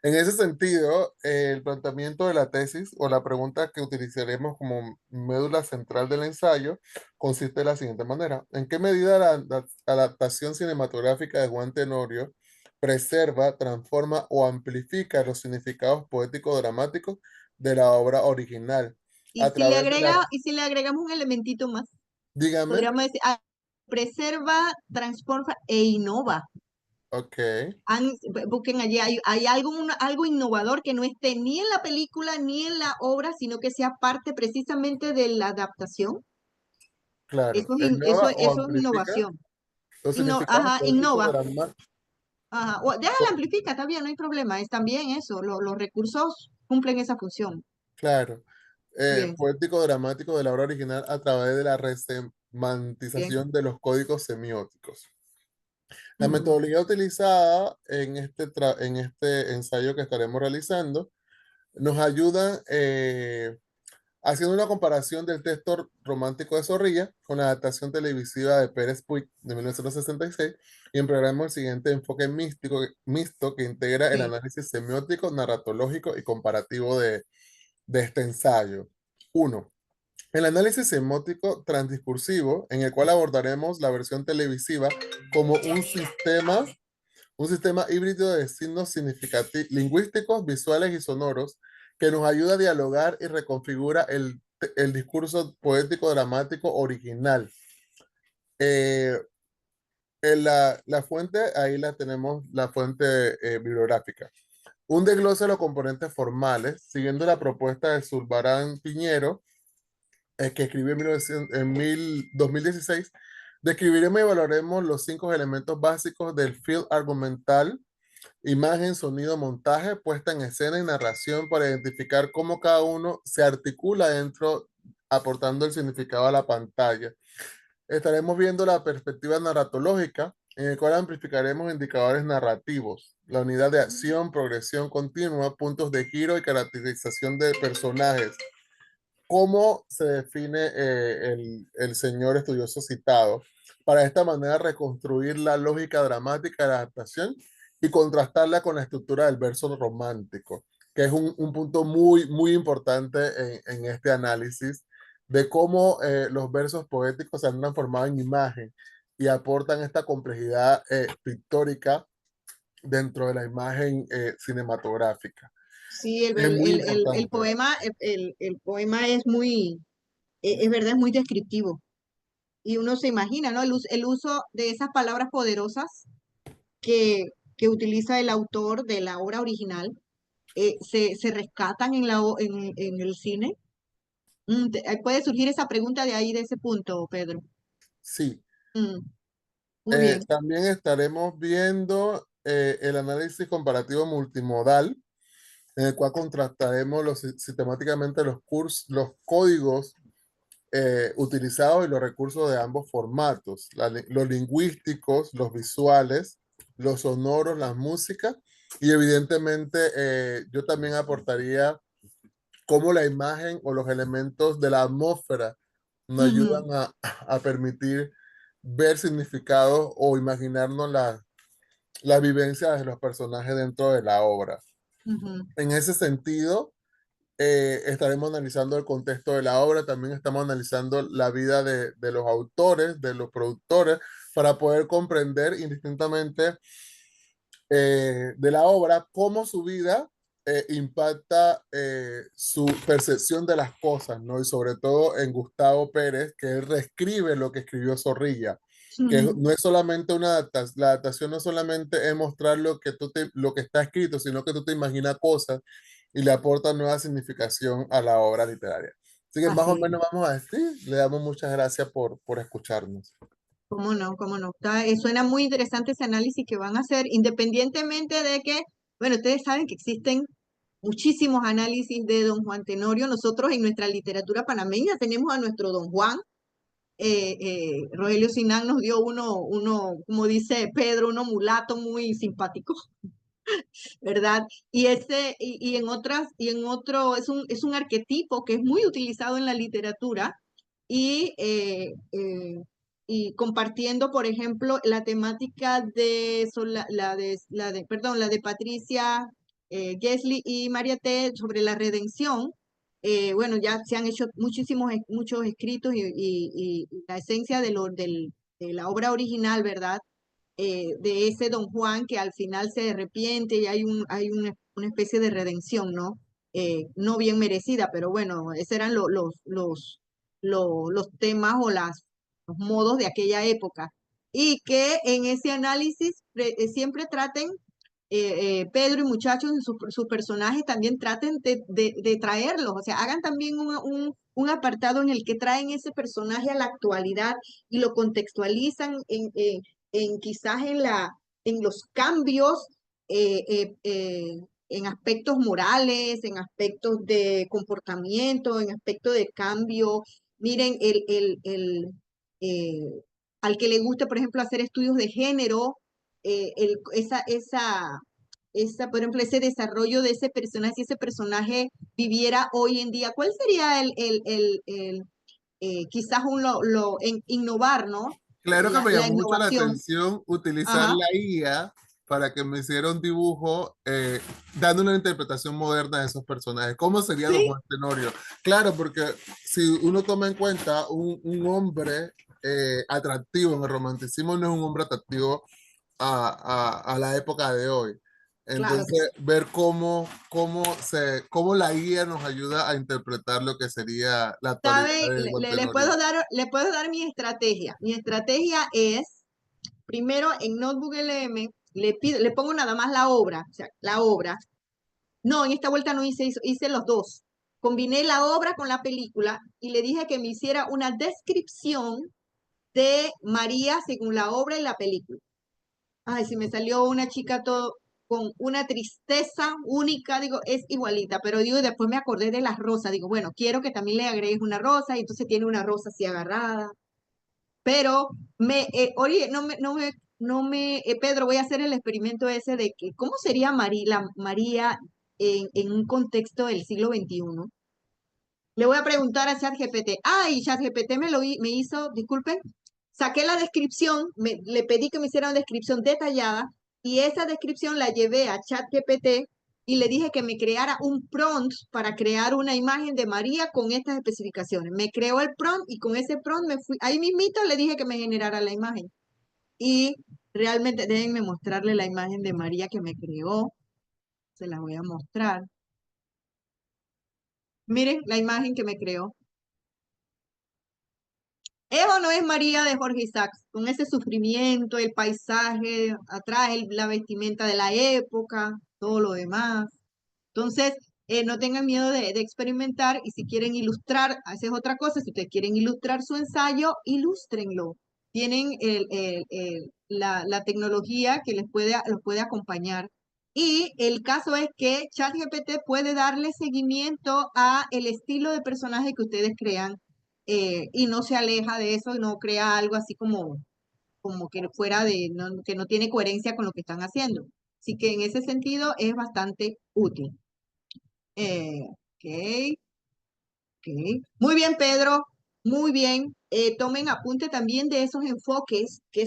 En ese sentido, el planteamiento de la tesis o la pregunta que utilizaremos como médula central del ensayo consiste de la siguiente manera. ¿En qué medida la adaptación cinematográfica de Juan Tenorio preserva, transforma o amplifica los significados poéticos dramáticos de la obra original Y a si le través de la... y si le agregamos un elementito más, Dígame. podríamos decir, preserva, transforma e innova. Ok, Busquen allí, hay algo innovador que no esté ni en la película ni en la obra, sino que sea parte precisamente de la adaptación. claro. Eso, ¿Innova o eso es amplifica innovación. los significados poéticos Innova. dramáticos? Ajá. Déjala amplifica, está bien, no hay problema. Es también eso, los recursos cumplen esa función. Claro. Bien, Poético dramático de la obra original a través de la bien. resemantización de los códigos semióticos. La Ujú. metodología utilizada en este ensayo que estaremos realizando nos ayuda haciendo una comparación del texto romántico de Zorrilla con la adaptación televisiva de Pérez Puig de 1966 y emplearemos el siguiente enfoque mixto que integra el Sí. análisis semiótico, narratológico y comparativo de este ensayo. Uno, el análisis semótico transdiscursivo, en el cual abordaremos la versión televisiva como un sistema híbrido de signos lingüísticos, visuales y sonoros que nos ayuda a dialogar y reconfigura el discurso poético dramático original. Eh, la fuente, ahí la tenemos, la fuente bibliográfica. Un desglose de los componentes formales, siguiendo la propuesta de Zurbarán Piñero, que escribió en 2016, Describiremos y evaluaremos los 5 elementos básicos del field argumental: imagen, sonido, montaje, puesta en escena y narración, para identificar cómo cada uno se articula dentro, aportando el significado a la pantalla. Estaremos viendo la perspectiva narratológica, en el cual amplificaremos indicadores narrativos, la unidad de acción, progresión continua, puntos de giro y caracterización de personajes. ¿Cómo se define el señor estudioso citado? Para de esta manera reconstruir la lógica dramática de la adaptación y contrastarla con la estructura del verso romántico, que es un punto muy importante en este análisis de cómo los versos poéticos se han transformado en imagen y aportan esta complejidad pictórica dentro de la imagen cinematográfica. Sí, Es muy el importante. poema, el poema es muy, es verdad, es muy descriptivo. Y uno se imagina, ¿no? El uso de esas palabras poderosas que, que utiliza el autor de la obra original, se rescatan en, en el cine. Puede surgir esa pregunta de ahí, de ese punto, Pedro. Sí. Mm, muy bien. También estaremos viendo el análisis comparativo multimodal, en el cual contrastaremos sistemáticamente los códigos utilizados y los recursos de ambos formatos, los lingüísticos, los visuales, los sonoros, las músicas, y evidentemente yo también aportaría cómo la imagen o los elementos de la atmósfera nos ayudan a permitir ver significados o imaginarnos las vivencias de los personajes dentro de la obra. En ese sentido, estaremos analizando el contexto de la obra, también estamos analizando la vida de los autores, de los productores, para poder comprender indistintamente de la obra cómo su vida impacta su percepción de las cosas, ¿no? Y sobre todo en Gustavo Pérez, que él reescribe lo que escribió Zorrilla, que no es solamente una adaptación, la adaptación no solamente es mostrar lo que, lo que está escrito, sino que tú te imaginas cosas y le aporta nueva significación a la obra literaria. Así que más o Así es. menos vamos a decir, le damos muchas gracias por escucharnos. ¿Cómo no? ¿Cómo no? Suena muy interesante ese análisis que van a hacer, independientemente de que, bueno, ustedes saben que existen muchísimos análisis de don Juan Tenorio. Nosotros en nuestra literatura panameña tenemos a nuestro don Juan. Rogelio Sinán nos dio uno, como dice Pedro, uno mulato muy simpático, ¿verdad? Y en otras, y en otro, es un arquetipo que es muy utilizado en la literatura y, y compartiendo, por ejemplo, la temática de, perdón, la de Patricia Gesley y María T. sobre la redención. Bueno, ya se han hecho muchos escritos y la esencia de la obra original, ¿verdad? De ese don Juan que al final se arrepiente y hay una especie de redención, ¿no? No bien merecida, pero bueno, esos eran los temas o los modos de aquella época. Y que en ese análisis siempre traten, Pedro y muchachos, en sus personajes también traten de traerlos, o sea, hagan también un apartado en el que traen ese personaje a la actualidad y lo contextualizan en quizás en los cambios, en aspectos morales, en aspectos de comportamiento, en aspectos de cambio. Miren, al que le guste, por ejemplo, hacer estudios de género, por ejemplo, ese desarrollo de ese personaje, si ese personaje viviera hoy en día, ¿cuál sería quizás innovar, ¿no? Claro que me La llamó mucho la innovación. atención utilizar Ajá. la IA para que me hiciera un dibujo dando una interpretación moderna de esos personajes. ¿Cómo sería Don Sí, Juan Tenorio? Claro, porque si uno toma en cuenta un hombre atractivo en el romanticismo, no es un hombre atractivo a la época de hoy. claro que Entonces, ver cómo la guía nos ayuda a interpretar lo que sería la actualidad ¿sabe? de Juan Tenorio. Le puedo dar mi estrategia. Mi estrategia es, primero en Notebook LM, le pongo nada más la obra, o sea, la obra. No, en esta vuelta no hice eso, hice los dos. Combiné la obra con la película y le dije que me hiciera una descripción de María según la obra y la película. Ay, si me salió una chica todo con una tristeza única, digo, es igualita, pero digo, después me acordé de las rosas, digo, bueno, quiero que también le agregues una rosa, y entonces tiene una rosa así agarrada, pero oye, Pedro, voy a hacer el experimento ese de que, ¿cómo sería María en un contexto del siglo XXI? Le voy a preguntar a ChatGPT. Ay, ChatGPT me hizo, disculpen, saqué la descripción, le pedí que me hiciera una descripción detallada y esa descripción la llevé a ChatGPT y le dije que me creara un prompt para crear una imagen de María con estas especificaciones. Me creó el prompt y con ese prompt me fui, ahí mismito le dije que me generara la imagen. Y realmente déjenme mostrarle la imagen de María que me creó. Se la voy a mostrar. Miren la imagen que me creó. ¿Es o no es María de Jorge Isaacs? Con ese sufrimiento, el paisaje, atrás la vestimenta de la época, todo lo demás. Entonces, no tengan miedo de experimentar y si quieren ilustrar, esa es otra cosa, si ustedes quieren ilustrar su ensayo, ilústrenlo. Tienen la tecnología que los puede acompañar. Y el caso es que ChatGPT puede darle seguimiento a el estilo de personaje que ustedes crean y no se aleja de eso, no crea algo así como que fuera que no tiene coherencia con lo que están haciendo. Así que en ese sentido es bastante útil. Ok, ok. Muy bien, Pedro. Muy bien. Tomen apunte también de esos enfoques que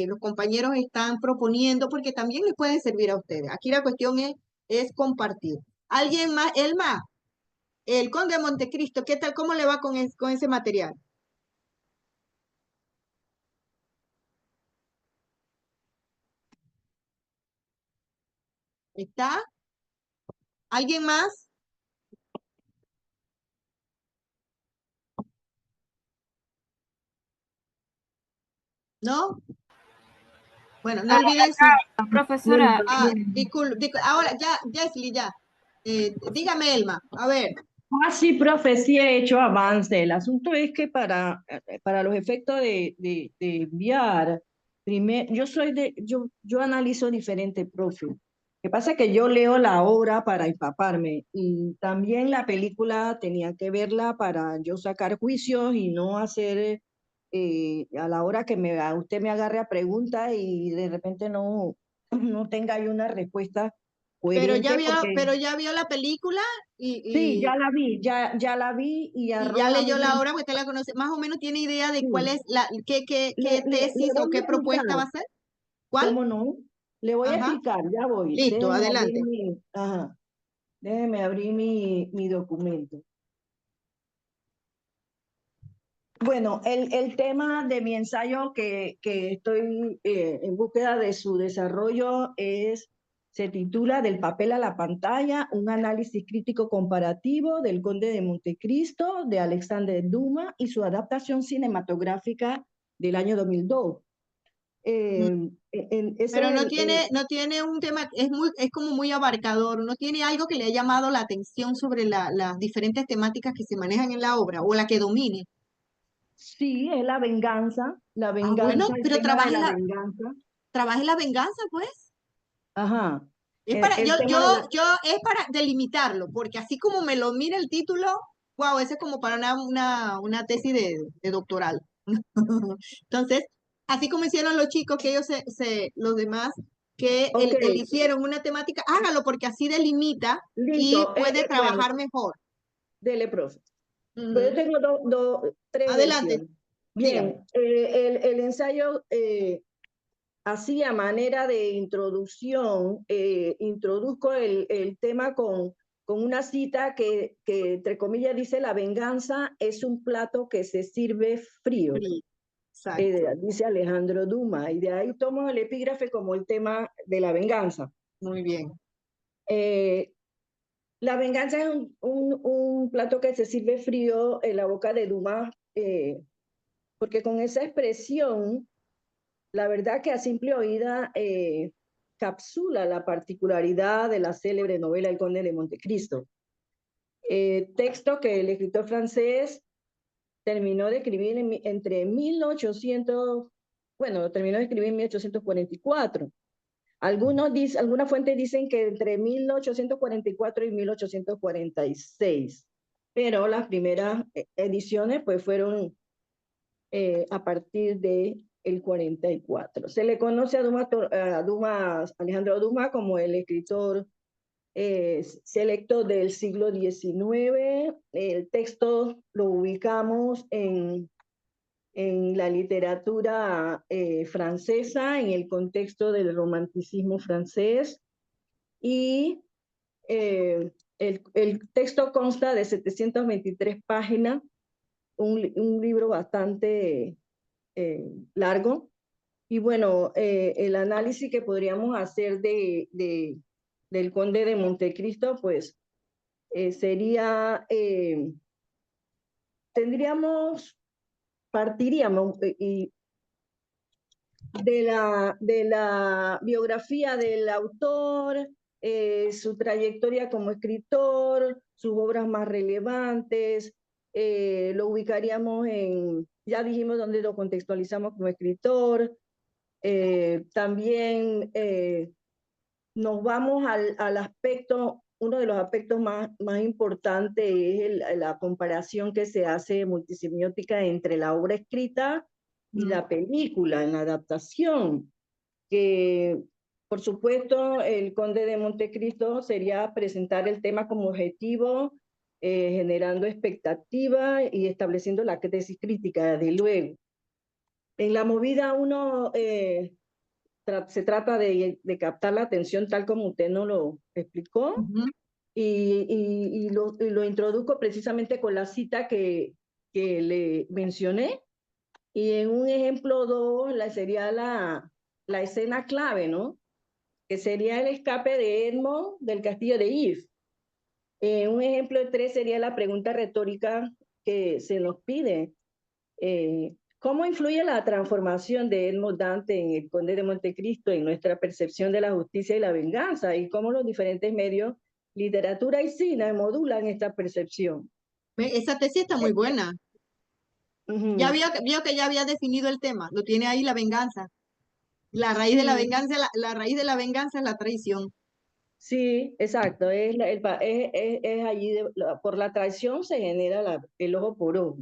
los compañeros están proponiendo, porque también les pueden servir a ustedes. Aquí la cuestión es compartir. ¿Alguien más? Elma, el Conde de Montecristo, ¿qué tal? ¿Cómo le va con ese material? ¿Está? ¿Alguien más? ¿No? Bueno, no olviden su... Profesora, Ahora, ya, Jesly, ya. Dígame, Elma, a ver. sí, profe, sí he hecho avance. El asunto es que para los efectos de enviar, yo analizo diferente, profe. Lo que pasa es que yo leo la obra para empaparme y también la película tenía que verla para yo sacar juicios y no hacer a la hora que usted me agarre a preguntas y de repente no tenga ahí una respuesta coherente porque... Pero ya vio la película Sí, y, ya la vi y y ya arroja leyó muchas... la obra, porque usted la conoce. Más o menos tiene idea de cuál Sí. es qué Le tesis o voy a qué propuesta va explicar, a ser. ¿Cuál? ¿cómo no? Le voy a Ajá. explicar, ya voy. Listo, adelante. Déjeme abrir mi documento. Bueno, el tema de mi ensayo que estoy en búsqueda de su desarrollo se titula Del papel a la pantalla, un análisis crítico comparativo del Conde de Montecristo de Alexander Dumas y su adaptación cinematográfica del año 2002. Pero no tiene un tema, es como muy abarcador, no tiene algo que le haya llamado la atención sobre las diferentes temáticas que se manejan en la obra o la que domine. Sí, es la Ah, bueno, venganza, el pero tema de la venganza. trabaje la venganza, pues. Ajá. Es para, El tema de la... es para delimitarlo, porque así como me lo mira el título, wow, ese es como para una tesis de doctoral. Entonces, así como hicieron los chicos, que ellos los demás, que Ok, eligieron una temática, hágalo porque así delimita y listo. puede Bueno, trabajar mejor. dele, profe. Pues yo Ujú. tengo tres Adelante, versiones. dígame. Bien, el ensayo, así a manera de introducción, introduzco el tema con una cita que, entre comillas, dice: la venganza es un plato que se sirve frío. Sí, exacto. Dice Alejandro Dumas, y de ahí tomo el epígrafe como el tema de la venganza. Muy bien. Eh, la venganza es un plato que se sirve frío en la boca de Dumas, porque con esa expresión, la verdad que a simple oída capsula la particularidad de la célebre novela El Conde de Montecristo. Texto que el escritor francés terminó de escribir entre 1800, bueno, lo terminó de escribir en 1844. Algunas fuentes dicen que entre 1844 y 1846, pero las primeras ediciones pues fueron a partir de el 44. Se le conoce a Alejandro Dumas como el escritor selecto del siglo XIX. El texto lo ubicamos en la literatura francesa, en el contexto del romanticismo francés, y el texto consta de 723 páginas, un libro bastante largo. Y bueno, el análisis que podríamos hacer del Conde de Montecristo, pues partiríamos de la biografía del autor, su trayectoria como escritor, sus obras más relevantes, lo ubicaríamos ya dijimos dónde lo contextualizamos como escritor, también nos vamos al aspecto, uno de los aspectos más importantes es la comparación que se hace multisemiótica entre la obra escrita y la película, en la adaptación, que por supuesto el Conde de Montecristo sería presentar el tema como objetivo, generando expectativa y estableciendo la tesis crítica, de luego. En la movida uno se trata de captar la atención tal como usted nos lo explicó, y lo introduzco precisamente con la cita que le mencioné, y en un ejemplo 2 sería la escena clave, ¿no? Que sería el escape de Edmond del castillo de If. Un ejemplo 3 sería la pregunta retórica que se nos pide. ¿Cómo influye la transformación de Edmond Dante en el Conde de Montecristo en nuestra percepción de la justicia y la venganza? ¿Y cómo los diferentes medios, literatura y cine, modulan esta percepción? Esa tesis está muy buena. Ya vio que ya había definido el tema, lo tiene ahí, la venganza. La raíz de la venganza, la raíz de la venganza es la traición. Sí, exacto. Es allí, por la traición se genera el ojo por ojo.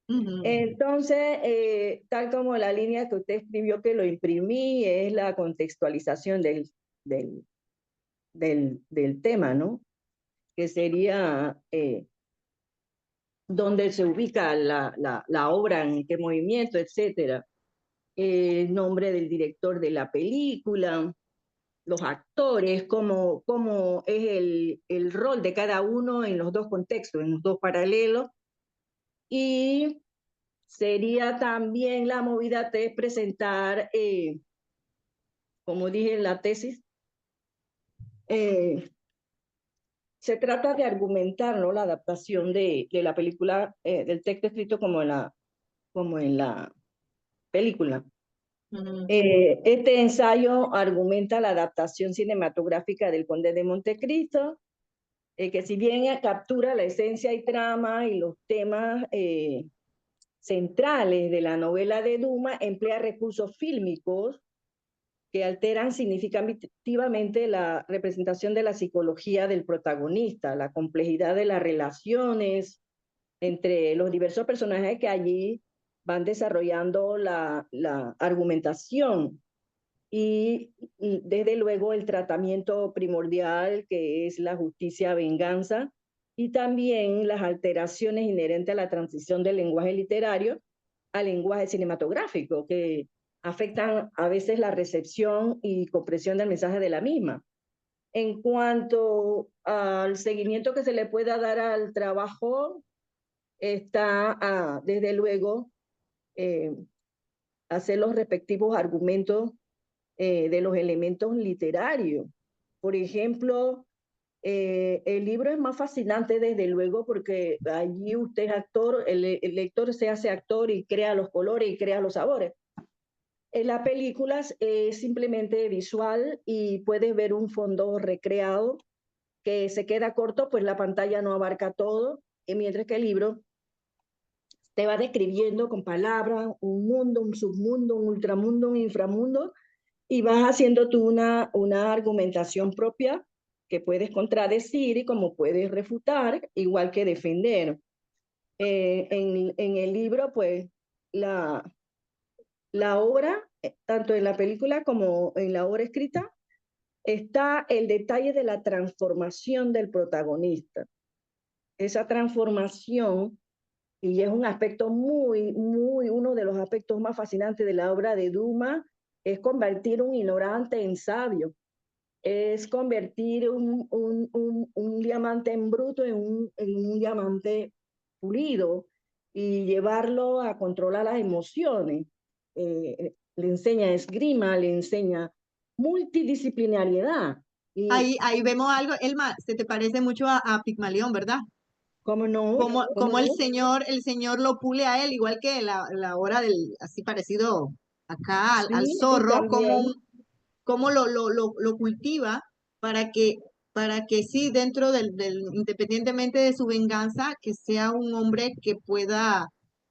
Entonces, tal como la línea que usted escribió, que lo imprimí, es la contextualización del tema, ¿no? Que sería dónde se ubica la obra, en qué movimiento, etcétera. El nombre del director de la película, los actores, cómo es el rol de cada uno en los dos contextos, en los dos paralelos. Y sería también la movida de presentar, como dije en la tesis, se trata de argumentar, ¿no?, la adaptación de la película, del texto escrito como en la película. Este ensayo argumenta la adaptación cinematográfica del Conde de Montecristo, que si bien captura la esencia y trama y los temas centrales de la novela de Dumas, emplea recursos fílmicos que alteran significativamente la representación de la psicología del protagonista, la complejidad de las relaciones entre los diversos personajes que allí van desarrollando la argumentación, y desde luego el tratamiento primordial que es la justicia-venganza, y también las alteraciones inherentes a la transición del lenguaje literario al lenguaje cinematográfico, que afectan a veces la recepción y comprensión del mensaje de la misma. En cuanto al seguimiento que se le pueda dar al trabajo, está desde luego hacer los respectivos argumentos de los elementos literarios. Por ejemplo, el libro es más fascinante desde luego porque allí usted es actor, el lector se hace actor y crea los colores y crea los sabores. En las películas es simplemente visual y puedes ver un fondo recreado que se queda corto, pues la pantalla no abarca todo, y mientras que el libro te va describiendo con palabras un mundo, un submundo, un ultramundo, un inframundo, y vas haciendo tú una argumentación propia que puedes contradecir y como puedes refutar, igual que defender. En el libro, pues, la obra, tanto en la película como en la obra escrita, está el detalle de la transformación del protagonista. Esa transformación, y es un aspecto uno de los aspectos más fascinantes de la obra de Dumas, es convertir un ignorante en sabio, es convertir un diamante en bruto en un diamante pulido y llevarlo a controlar las emociones. Le enseña esgrima, le enseña multidisciplinariedad. Y Ahí vemos algo, Elma, se te parece mucho a Pigmalión, ¿verdad? cómo no, Como el señor lo pule a él, igual que la hora del, así parecido acá al sí, y zorro, también, cómo lo cultiva para que sí, dentro independientemente de su venganza, que sea un hombre que pueda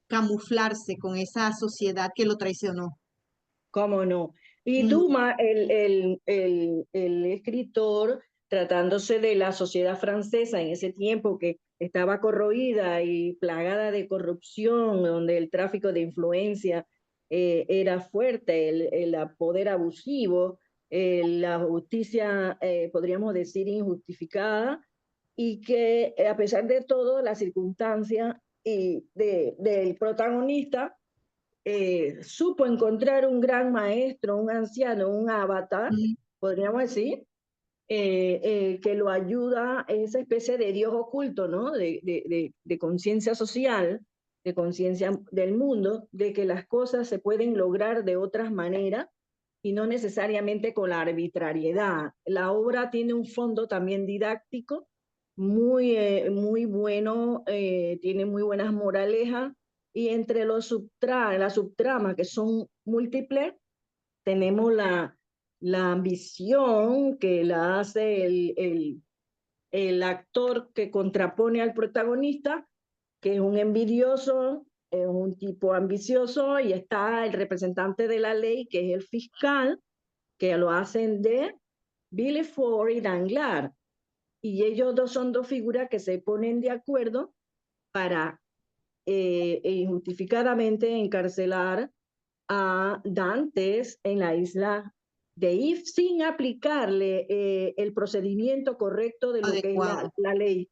camuflarse con esa sociedad que lo traicionó. cómo no. Y Mm, Dumas, el escritor, tratándose de la sociedad francesa en ese tiempo que estaba corroída y plagada de corrupción, donde el tráfico de influencia era fuerte, el poder abusivo, la justicia, podríamos decir, injustificada, y que a pesar de todo, la circunstancia del protagonista, supo encontrar un gran maestro, un anciano, un avatar, mm. podríamos decir, que lo ayuda, esa especie de Dios oculto, ¿no? De conciencia social, de conciencia del mundo, de que las cosas se pueden lograr de otras maneras y no necesariamente con la arbitrariedad. La obra tiene un fondo también didáctico muy bueno, tiene muy buenas moralejas, y entre las subtramas, que son múltiples, tenemos la ambición que la hace el actor que contrapone al protagonista, que es un envidioso, es un tipo ambicioso, y está el representante de la ley, que es el fiscal, que lo hacen de Billy Ford y Danglars. Y ellos dos son dos figuras que se ponen de acuerdo para injustificadamente encarcelar a Dantes en la isla de If sin aplicarle el procedimiento correcto de lo que es Adecuado. la ley.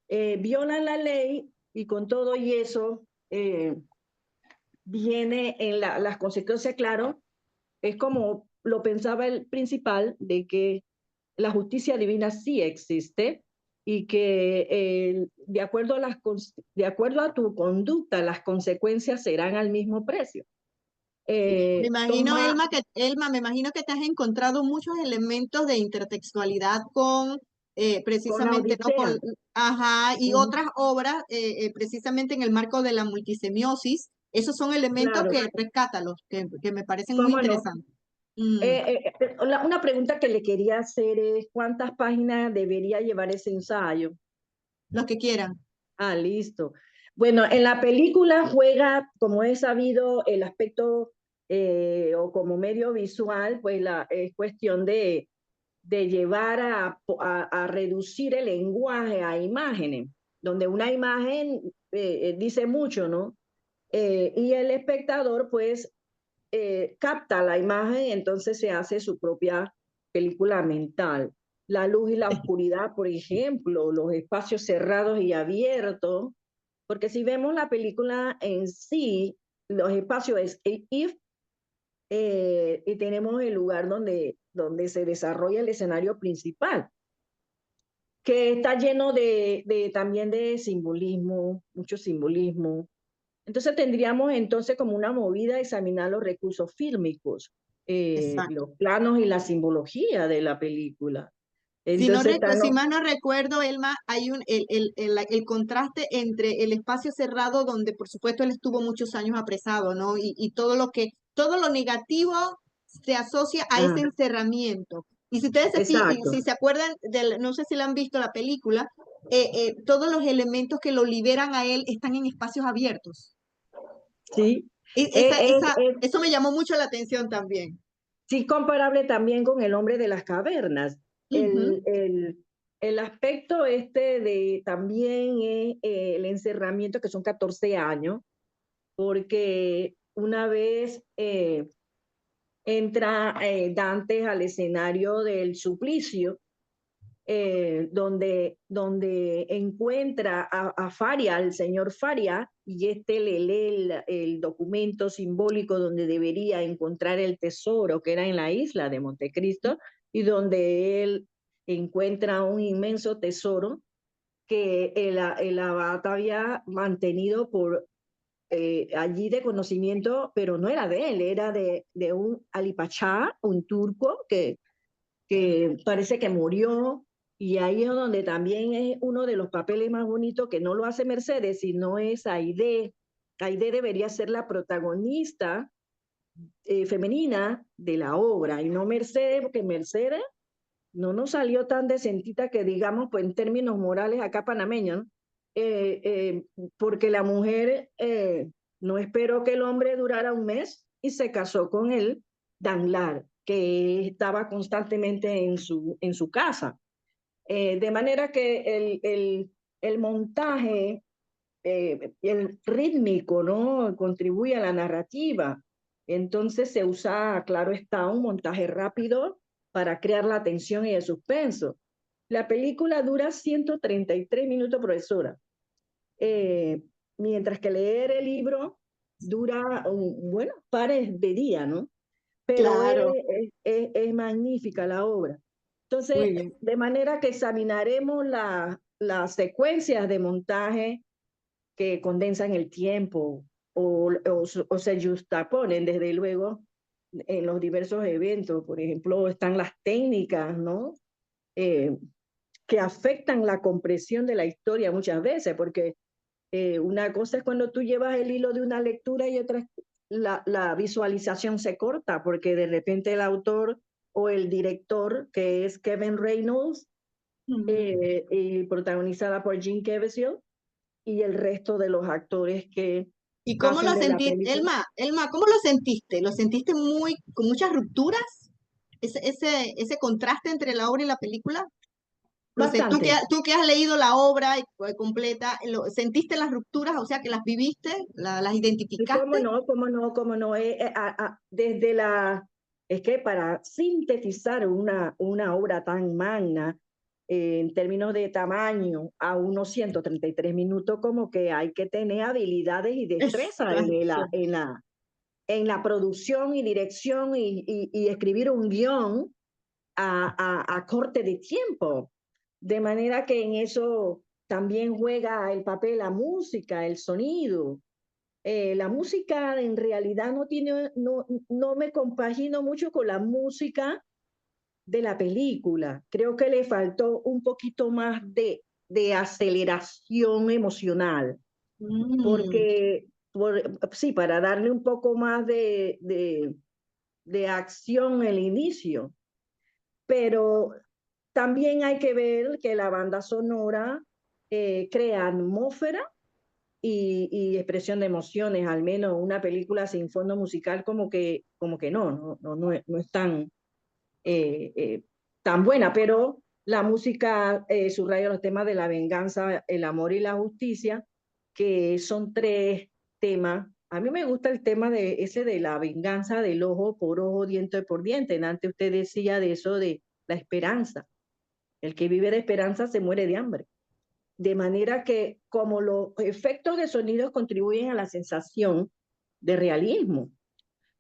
Violan la ley y con todo y eso viene en las consecuencias, claro, es como lo pensaba el principal, de que la justicia divina sí existe y que de acuerdo a tu conducta, las consecuencias serán al mismo precio. Me imagino, Toma, Elma, me imagino que te has encontrado muchos elementos de intertextualidad con con la precisamente, ¿no? Odisea. Ajá, y Uh-huh. otras obras, precisamente en el marco de la multisemiosis. Esos son elementos Claro, que rescátalos, que me parecen muy cómo no. interesantes. Mm, Una pregunta que le quería hacer es, ¿cuántas páginas debería llevar ese ensayo? los que quieran. Ah, listo. Bueno, en la película juega, como he sabido, el aspecto o como medio visual, pues es cuestión de llevar a reducir el lenguaje a imágenes, donde una imagen dice mucho, ¿no? Y el espectador, pues, capta la imagen, entonces se hace su propia película mental. La luz y la oscuridad, por ejemplo, los espacios cerrados y abiertos, porque si vemos la película en sí, los espacios es if, y tenemos el lugar donde se desarrolla el escenario principal, que está lleno también de simbolismo, mucho simbolismo. Entonces tendríamos entonces como una movida a examinar los recursos fílmicos, Exacto. los planos y la simbología de la película. Si, no Entonces si mal no recuerdo, Elma, hay el contraste entre el espacio cerrado, donde por supuesto él estuvo muchos años apresado, ¿no? Y todo lo negativo se asocia a ese encerramiento. Y si ustedes exacto, si se acuerdan, no sé si la han visto la película, todos los elementos que lo liberan a él están en espacios abiertos. Sí. Y Es, eso me llamó mucho la atención también. sí, comparable también con El hombre de las cavernas. Ujú. El aspecto también es el encerramiento, que son 14 años, porque una vez entra Dante al escenario del suplicio, donde encuentra a Faria, al señor Faria, y este le lee el documento simbólico donde debería encontrar el tesoro, que era en la isla de Montecristo, y donde él encuentra un inmenso tesoro que el abad había mantenido por allí de conocimiento, pero no era de él, era de un alipachá, un turco que parece que murió, y ahí es donde también es uno de los papeles más bonitos, que no lo hace Mercedes, sino es Aide. Aide debería ser la protagonista femenina de la obra, y no Mercedes, porque Mercedes no nos salió tan decentita que digamos, pues en términos morales acá panameños, ¿no? Porque la mujer no esperó que el hombre durara un mes y se casó con él, Danglars, que estaba constantemente en su casa. De manera que el montaje, el rítmico, ¿no? Contribuye a la narrativa. Entonces se usa, claro está, un montaje rápido para crear la tensión y el suspenso. La película dura 133 minutos, profesora, eh, mientras que leer el libro dura, bueno, pares de día, ¿no? Pero Claro, es magnífica la obra. muy Entonces, bien. de manera que examinaremos las secuencias de montaje que condensan el tiempo o se justaponen, desde luego, en los diversos eventos. Por ejemplo, están las técnicas, ¿no? Eh, que afectan la compresión de la historia muchas veces, porque una cosa es cuando tú llevas el hilo de una lectura y otra es la visualización se corta, porque de repente el autor o el director, que es Kevin Reynolds, y protagonizada por Jim Caviezel, y el resto de los actores que ¿Y cómo lo hacen de la sentiste, película. Elma, cómo lo sentiste? ¿Lo sentiste muy, con muchas rupturas? Ese contraste entre la obra y la película. No sé, Bastante. tú que has leído la obra completa, ¿sentiste las rupturas? O sea, que las viviste, las Y cómo identificaste. no, cómo no, cómo no. Desde es que para sintetizar una obra tan magna, en términos de tamaño, a unos 133 minutos, como que hay que tener habilidades y destreza Exacto. en la producción y dirección y escribir un guión a corte de tiempo. De manera que en eso también juega el papel la música, el sonido. La música en realidad no me compagino mucho con la música de la película. Creo que le faltó un poquito más de aceleración emocional, Mm, porque sí, para darle un poco más de acción el inicio, pero también hay que ver que la banda sonora crea atmósfera y expresión de emociones. Al menos una película sin fondo musical como que no es eh, eh, tan buena, pero la música subraya los temas de la venganza, el amor y la justicia, que son tres temas. A mí me gusta el tema de ese de la venganza, del ojo por ojo, diente por diente. Antes usted decía de eso de la esperanza. El que vive de esperanza se muere de hambre. De manera que como los efectos de sonidos contribuyen a la sensación de realismo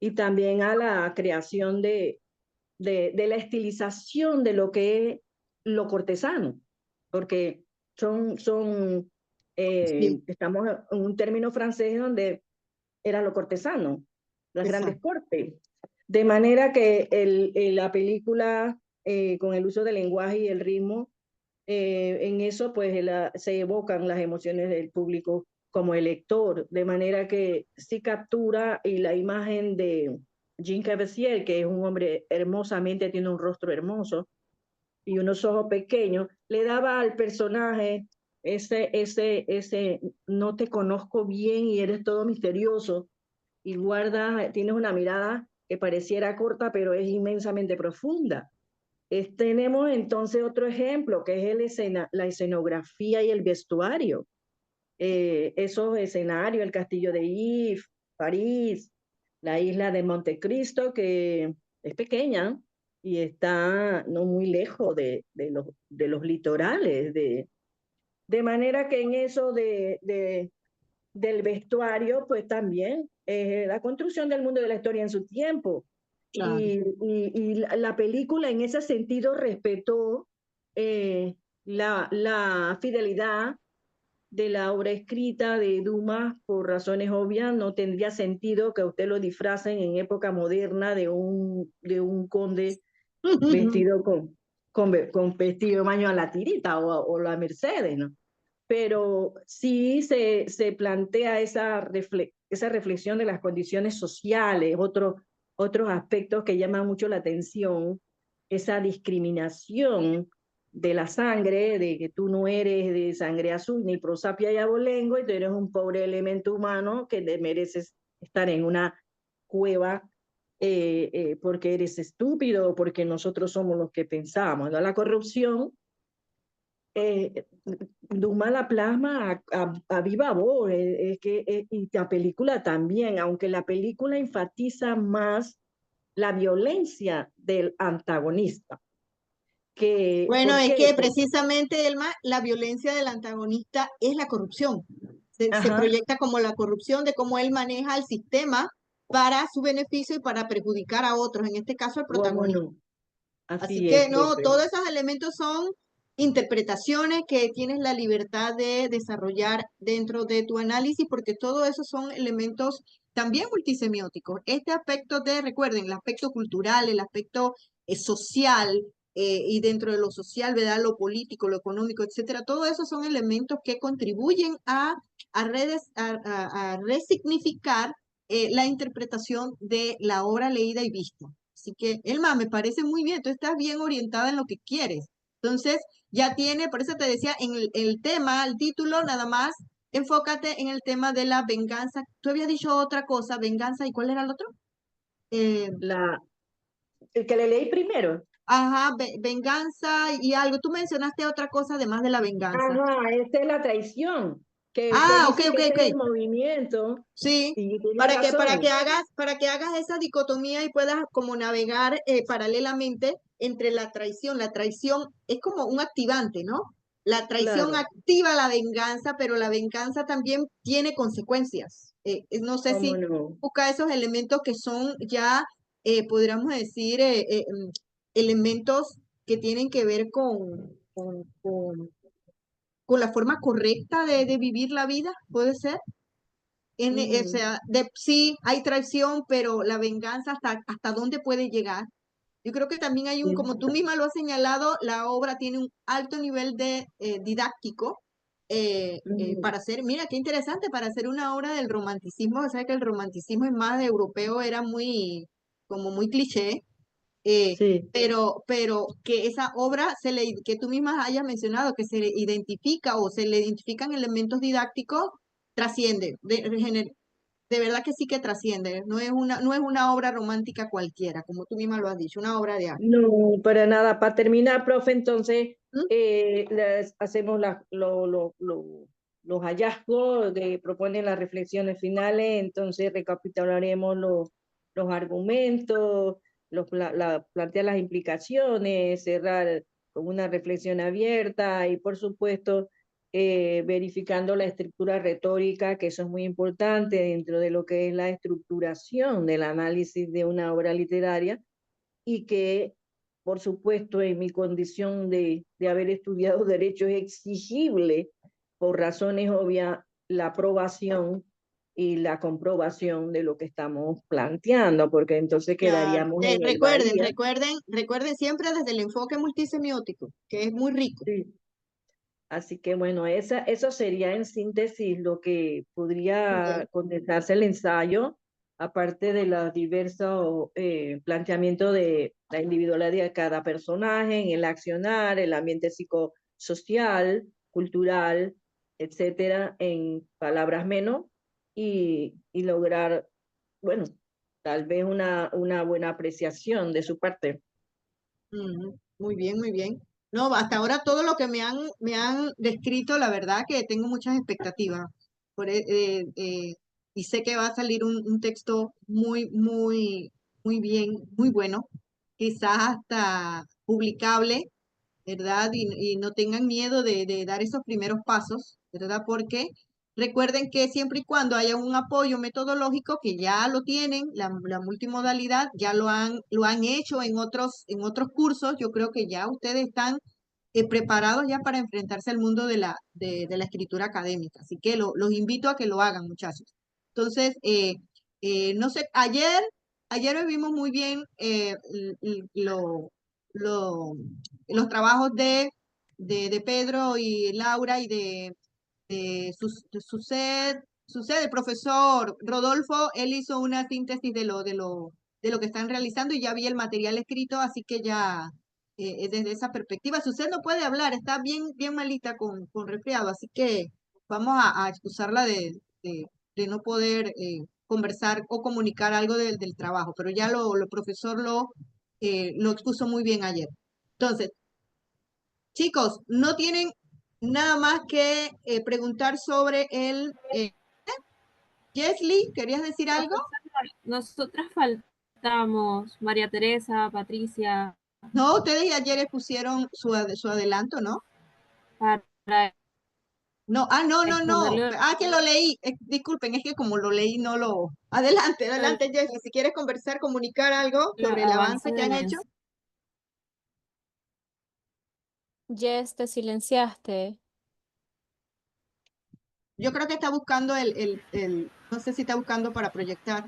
y también a la creación de la estilización de lo que es lo cortesano, porque sí, estamos en un término francés donde era lo cortesano, las grandes exacto. cortes. De manera que la película, con el uso del lenguaje y el ritmo, en eso pues se evocan las emociones del público como el lector, de manera que sí captura y la imagen de Jean Caviezel, que es un hombre hermosamente, tiene un rostro hermoso y unos ojos pequeños, le daba al personaje ese no te conozco bien y eres todo misterioso, y tienes una mirada que pareciera corta, pero es inmensamente profunda. Tenemos entonces otro ejemplo, que es la escenografía y el vestuario. Esos escenarios, el castillo de If, París, la isla de Montecristo, que es pequeña y está no muy lejos de los litorales. De manera que en eso del vestuario, pues también la construcción del mundo de la historia en su tiempo. Claro. Y la película en ese sentido respetó la fidelidad de la obra escrita de Dumas. Por razones obvias, no tendría sentido que usted lo disfracen en época moderna de un conde vestido con vestido de baño a la tirita o la Mercedes, ¿no? Pero sí se plantea esa reflexión de las condiciones sociales, otros aspectos que llaman mucho la atención, esa discriminación de la sangre, de que tú no eres de sangre azul ni prosapia y abolengo, y tú eres un pobre elemento humano que mereces estar en una cueva porque eres estúpido o porque nosotros somos los que pensamos, ¿no? La corrupción Dumas la plasma a viva voz, y la película también, aunque la película enfatiza más la violencia del antagonista. Bueno, ¿Por es qué? que precisamente, Elma, la violencia del antagonista es la corrupción. Se Ajá, proyecta como la corrupción de cómo él maneja el sistema para su beneficio y para perjudicar a otros, en este caso al cómo protagonista. no, Así así es, que no, profe. todos esos elementos son interpretaciones que tienes la libertad de desarrollar dentro de tu análisis, porque todo eso son elementos también multisemióticos. Este aspecto recuerden, el aspecto cultural, el aspecto social, y dentro de lo social, ¿verdad? Lo político, lo económico, etcétera. Todo eso son elementos que contribuyen a resignificar la interpretación de la obra leída y vista. Así que, Elma, me parece muy bien, tú estás bien orientada en lo que quieres. Entonces, ya tiene, por eso te decía, en el tema, el título, nada más, enfócate en el tema de la venganza. Tú habías dicho otra cosa, venganza, ¿y cuál era el otro? Eh, El que le leí primero. ajá, venganza y algo. Tú mencionaste otra cosa además de la venganza. Ajá, esta es la traición, que usted Ah, ok, dice ok, que ese ok. es el movimiento, Sí, y tiene para que hagas esa dicotomía y puedas como navegar paralelamente entre la traición. La traición es como un activante, ¿no? La traición claro, activa la venganza, pero la venganza también tiene consecuencias. No sé cómo si no. busca esos elementos que son ya, podríamos decir, elementos que tienen que ver con la forma correcta de vivir la vida, ¿puede ser? O Ujú, sea, sí, hay traición, pero la venganza hasta dónde puede llegar. Yo creo que también hay sí, como tú misma lo has señalado, la obra tiene un alto nivel de didáctico ujú, para hacer, mira, qué interesante, para hacer una obra del romanticismo, o sea que el romanticismo es más europeo, era muy, como muy cliché, eh, sí. pero que esa obra que tú misma hayas mencionado, que se le identifica o se le identifican elementos didácticos, trasciende, de verdad que sí que trasciende, no es una obra romántica cualquiera, como tú misma lo has dicho, una obra de arte. No, para nada. Para terminar, profe, entonces ¿Mm? hacemos los hallazgos que proponen las reflexiones finales, entonces recapitularemos los argumentos, plantear las implicaciones, cerrar con una reflexión abierta y, por supuesto, verificando la estructura retórica, que eso es muy importante dentro de lo que es la estructuración del análisis de una obra literaria y que, por supuesto, en mi condición de haber estudiado derecho es exigible, por razones obvias, la aprobación y la comprobación de lo que estamos planteando, porque entonces Claro. quedaríamos en el Recuerden, Bahía. recuerden, recuerden siempre desde el enfoque multisemiótico, que es muy rico. Sí. Así que bueno, eso sería en síntesis lo que podría Ok. condensarse el ensayo, aparte de los diversos planteamientos de la individualidad de cada personaje, en el accionar, el ambiente psicosocial, cultural, etcétera, en palabras menos, y lograr bueno, tal vez una buena apreciación de su parte. Muy bien, muy bien. No, hasta ahora todo lo que me han descrito, la verdad que tengo muchas expectativas. Y sé que va a salir un texto muy bien, muy bueno, quizás hasta publicable, ¿verdad? Y no tengan miedo de dar esos primeros pasos, ¿verdad? Porque recuerden que siempre y cuando haya un apoyo metodológico, que ya lo tienen, la multimodalidad, ya lo han hecho en otros cursos, yo creo que ya ustedes están preparados ya para enfrentarse al mundo de la escritura académica. Así que los invito a que lo hagan, muchachos. Entonces, no sé, ayer vimos muy bien lo, los trabajos de Pedro y Laura y de el profesor Rodolfo. Él hizo una síntesis de lo que están realizando y ya vi el material escrito, así que ya desde esa perspectiva. Suset no puede hablar, está bien malita con resfriado, así que vamos a excusarla de no poder conversar o comunicar algo del trabajo, pero ya lo profesor lo expuso muy bien ayer. Entonces, chicos, no tienen nada más que preguntar sobre Jesly, ¿querías decir algo? Nosotras faltamos, María Teresa, Patricia, No, ustedes ayer pusieron su adelanto, ¿no? para No, no. exponerle Que lo leí. Disculpen, es que como lo leí, no lo. Adelante, Jesly. Si quieres conversar, comunicar algo el sobre el avance avance que han hecho. Jess, te silenciaste. Yo creo que está buscando no sé si está buscando para proyectar.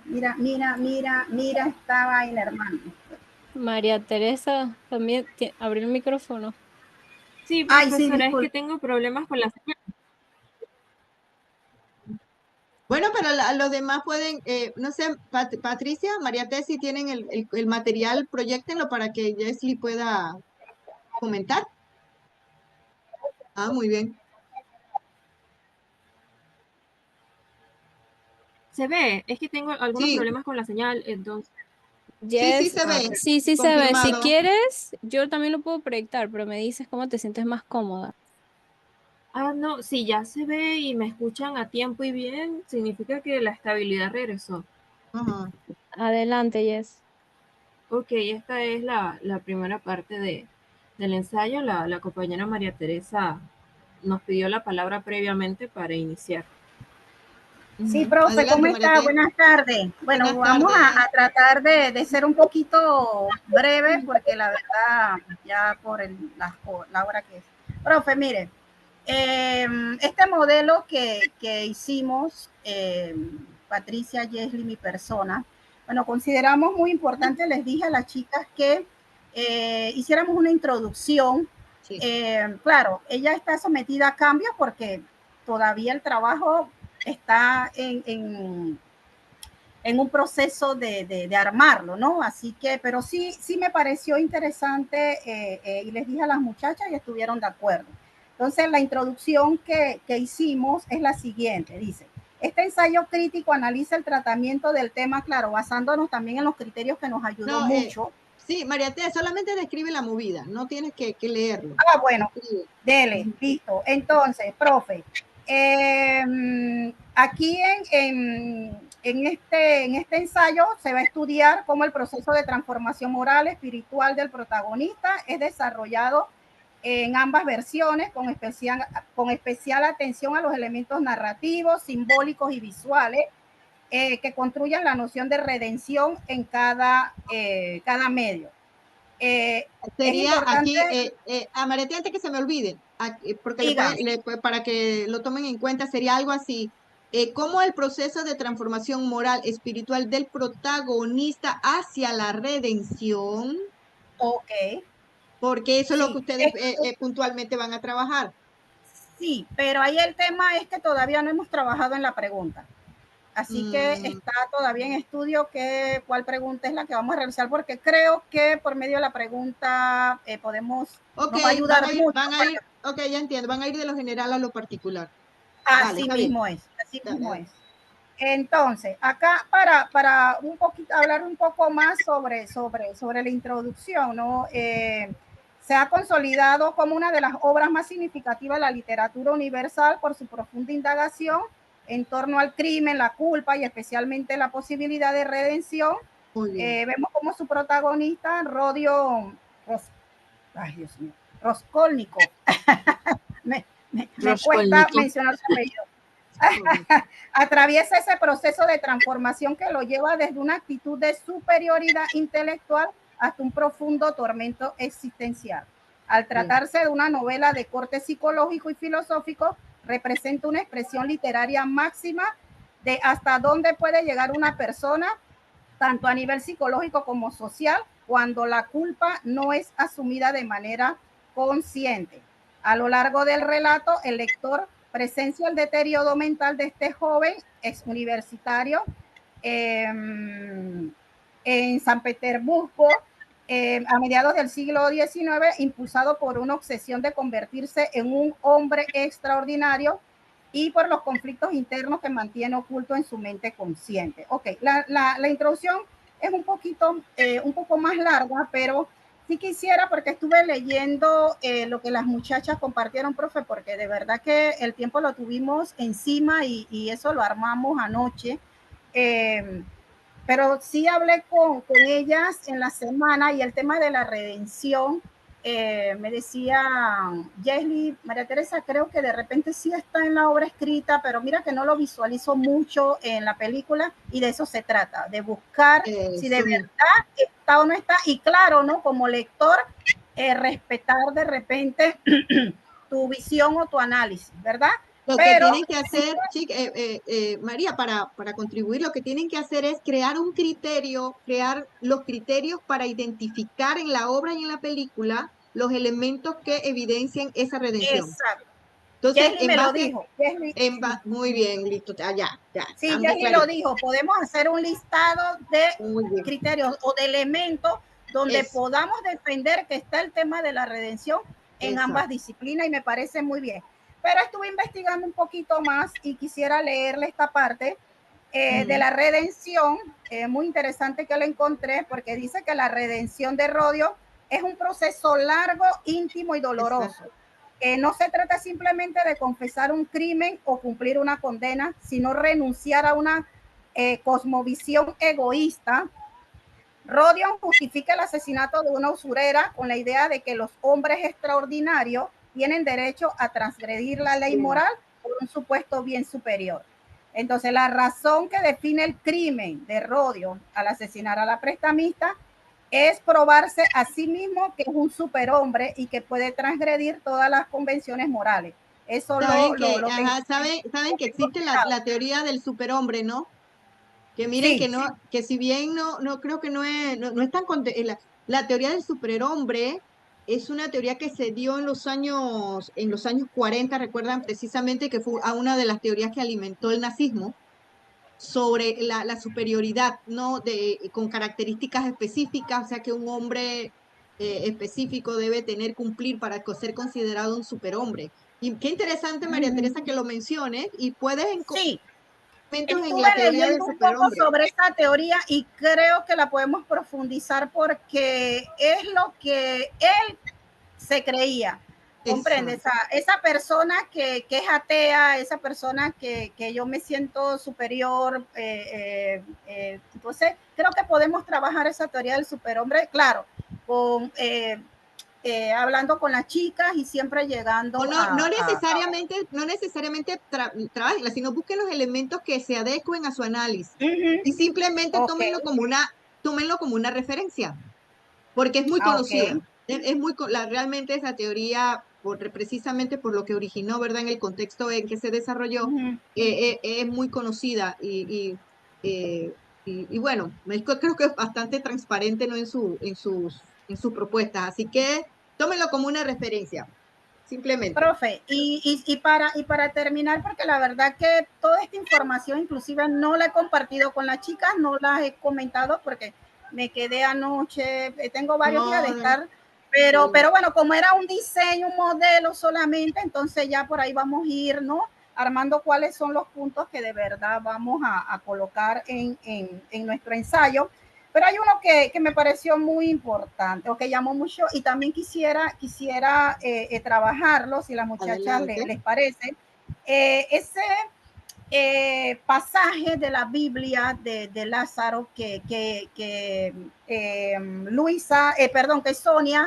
Mira esta vaina, hermano. María Teresa, también abrió el micrófono. Sí, Ay, sí, profesora, es que disculpe. tengo problemas con la señal. Bueno, pero los demás pueden, no sé, Patricia, María Tesi, tienen el material, proyectenlo para que Jesly pueda comentar. Muy bien. Se ve, es que tengo algunos Sí, problemas con la señal, entonces. sí Jess, se ve. sí se ve. Si Confirmado. quieres, yo también lo puedo proyectar, pero me dices cómo te sientes más cómoda. No, si ya se ve y me escuchan a tiempo y bien, significa que la estabilidad regresó. Ajá. Adelante, Jess. Ok, esta es la primera parte del ensayo. La compañera María Teresa nos pidió la palabra previamente para iniciar. Sí, profe, Adelante, ¿cómo María está? Tesi. Buenas tardes. Bueno, Buenas vamos tardes. a tratar de ser un poquito breve porque la verdad, ya por la hora que es. Profe, mire, este modelo que hicimos, Patricia, Jesly, mi persona, bueno, consideramos muy importante, les dije a las chicas que hiciéramos una introducción. Sí. Claro, ella está sometida a cambios porque todavía el trabajo está en un proceso de armarlo, ¿no? Así que, pero sí me pareció interesante y les dije a las muchachas y estuvieron de acuerdo. Entonces, la introducción que hicimos es la siguiente, dice, este ensayo crítico analiza el tratamiento del tema, claro, basándonos también en los criterios que nos ayudó mucho. Sí, María Teresa, solamente describe la movida, no tienes que leerlo. Bueno, dele, listo. Entonces, profe, aquí en este ensayo se va a estudiar cómo el proceso de transformación moral, espiritual del protagonista es desarrollado en ambas versiones con especial atención a los elementos narrativos, simbólicos y visuales que construyan la noción de redención en cada medio. Sería aquí, a María Teresa, antes que se me olvide, porque para que lo tomen en cuenta, sería algo así. Cómo el proceso de transformación moral, espiritual del protagonista hacia la redención. Ok. Porque eso es lo que ustedes puntualmente van a trabajar. Sí, pero ahí el tema es que todavía no hemos trabajado en la pregunta. Así que está todavía en estudio cuál pregunta es la que vamos a realizar, porque creo que por medio de la pregunta nos va a ayudar mucho. Ok, ya entiendo, van a ir de lo general a lo particular. Así mismo es. Así Dale, mismo dale. es. Entonces, acá para un poquito, hablar un poco más sobre la introducción, ¿no? Se ha consolidado como una de las obras más significativas de la literatura universal por su profunda indagación en torno al crimen, la culpa y especialmente la posibilidad de redención. Muy bien. Vemos como su protagonista, ay, Dios mío, Raskolnikov. me cuesta Raskolnikov. mencionar su apellido. Atraviesa ese proceso de transformación que lo lleva desde una actitud de superioridad intelectual hasta un profundo tormento existencial. Al tratarse de una novela de corte psicológico y filosófico, representa una expresión literaria máxima de hasta dónde puede llegar una persona, tanto a nivel psicológico como social, cuando la culpa no es asumida de manera consciente. A lo largo del relato, el lector presencia el deterioro mental de este joven ex universitario en San Petersburgo a mediados del siglo XIX, impulsado por una obsesión de convertirse en un hombre extraordinario y por los conflictos internos que mantiene oculto en su mente consciente. Ok, la introducción es un poco más larga, pero sí quisiera, porque estuve leyendo lo que las muchachas compartieron, profe, porque de verdad que el tiempo lo tuvimos encima y eso lo armamos anoche. Pero sí hablé con ellas en la semana y el tema de la redención, me decía Jesly, María Teresa, creo que de repente sí está en la obra escrita, pero mira que no lo visualizo mucho en la película y de eso se trata, de buscar si de verdad está o no está. Y claro, ¿no? Como lector, respetar de repente tu visión o tu análisis, ¿verdad? Lo que tienen que hacer, María, para contribuir, lo que tienen que hacer es crear un criterio, crear los criterios para identificar en la obra y en la película los elementos que evidencian esa redención. Exacto. Entonces, Jesly me lo dijo. Muy bien, listo, ya. Sí, Jesly lo dijo. Podemos hacer un listado de criterios o de elementos donde podamos defender que está el tema de la redención en ambas disciplinas y me parece muy bien. Pero estuve investigando un poquito más y quisiera leerle esta parte de la redención. Muy interesante que lo encontré porque dice que la redención de Rodio es un proceso largo, íntimo y doloroso. No se trata simplemente de confesar un crimen o cumplir una condena, sino renunciar a una cosmovisión egoísta. Rodion justifica el asesinato de una usurera con la idea de que los hombres extraordinarios tienen derecho a transgredir la ley moral por un supuesto bien superior. Entonces, la razón que define el crimen de Rodion al asesinar a la prestamista es probarse a sí mismo que es un superhombre y que puede transgredir todas las convenciones morales. Eso saben que existe la teoría del superhombre, ¿no? Que miren que si bien no creo que no es tan la teoría del superhombre es una teoría que se dio en los años 40, recuerdan precisamente que fue una de las teorías que alimentó el nazismo sobre la superioridad, ¿no? Con características específicas, o sea que un hombre específico debe cumplir para ser considerado un superhombre. Y qué interesante, María Teresa, que lo menciones y puedes Estuve leyendo un poco sobre esta teoría y creo que la podemos profundizar porque es lo que él se creía. Comprende, esa persona que es atea, esa persona que yo me siento superior. Entonces, creo que podemos trabajar esa teoría del superhombre, claro, con hablando con las chicas y siempre llegando no necesariamente trabajenla, sino busquen los elementos que se adecuen a su análisis y simplemente tómenlo como una referencia, porque es muy conocida. Realmente esa teoría, precisamente por lo que originó, ¿verdad? En el contexto en que se desarrolló, es muy conocida y bueno, creo que es bastante transparente, ¿no? en sus propuestas, así que tómenlo como una referencia, simplemente. Profe, y para terminar, porque la verdad que toda esta información inclusive no la he compartido con las chicas, no la he comentado porque me quedé anoche, tengo varios días de estar, pero bueno, como era un diseño, un modelo solamente, entonces ya por ahí vamos a ir, ¿no? armando cuáles son los puntos que de verdad vamos a colocar en nuestro ensayo. Pero hay uno que me pareció muy importante o que llamó mucho y también quisiera trabajarlo, si las muchachas les parece. Ese pasaje de la Biblia de Lázaro que Sonia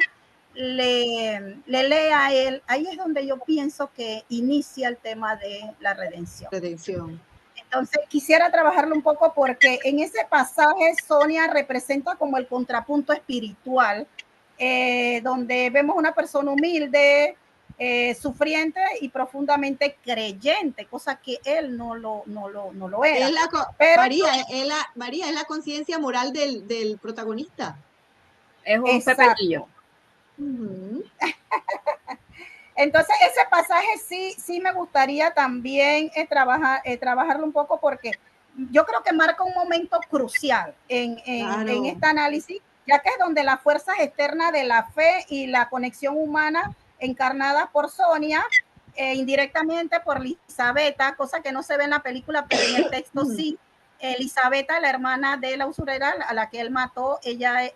le lee a él, ahí es donde yo pienso que inicia el tema de la redención. Entonces quisiera trabajarlo un poco porque en ese pasaje Sonia representa como el contrapunto espiritual, donde vemos una persona humilde, sufriente y profundamente creyente, cosa que él no lo era. María, es la conciencia moral del protagonista. Es un pepelillo. Entonces ese pasaje sí me gustaría también trabajarlo un poco porque yo creo que marca un momento crucial en este análisis, ya que es donde las fuerzas externas de la fe y la conexión humana encarnada por Sonia, indirectamente por Elisabetta, cosa que no se ve en la película, pero en el texto sí. Elisabetta, la hermana de la usurera a la que él mató, ella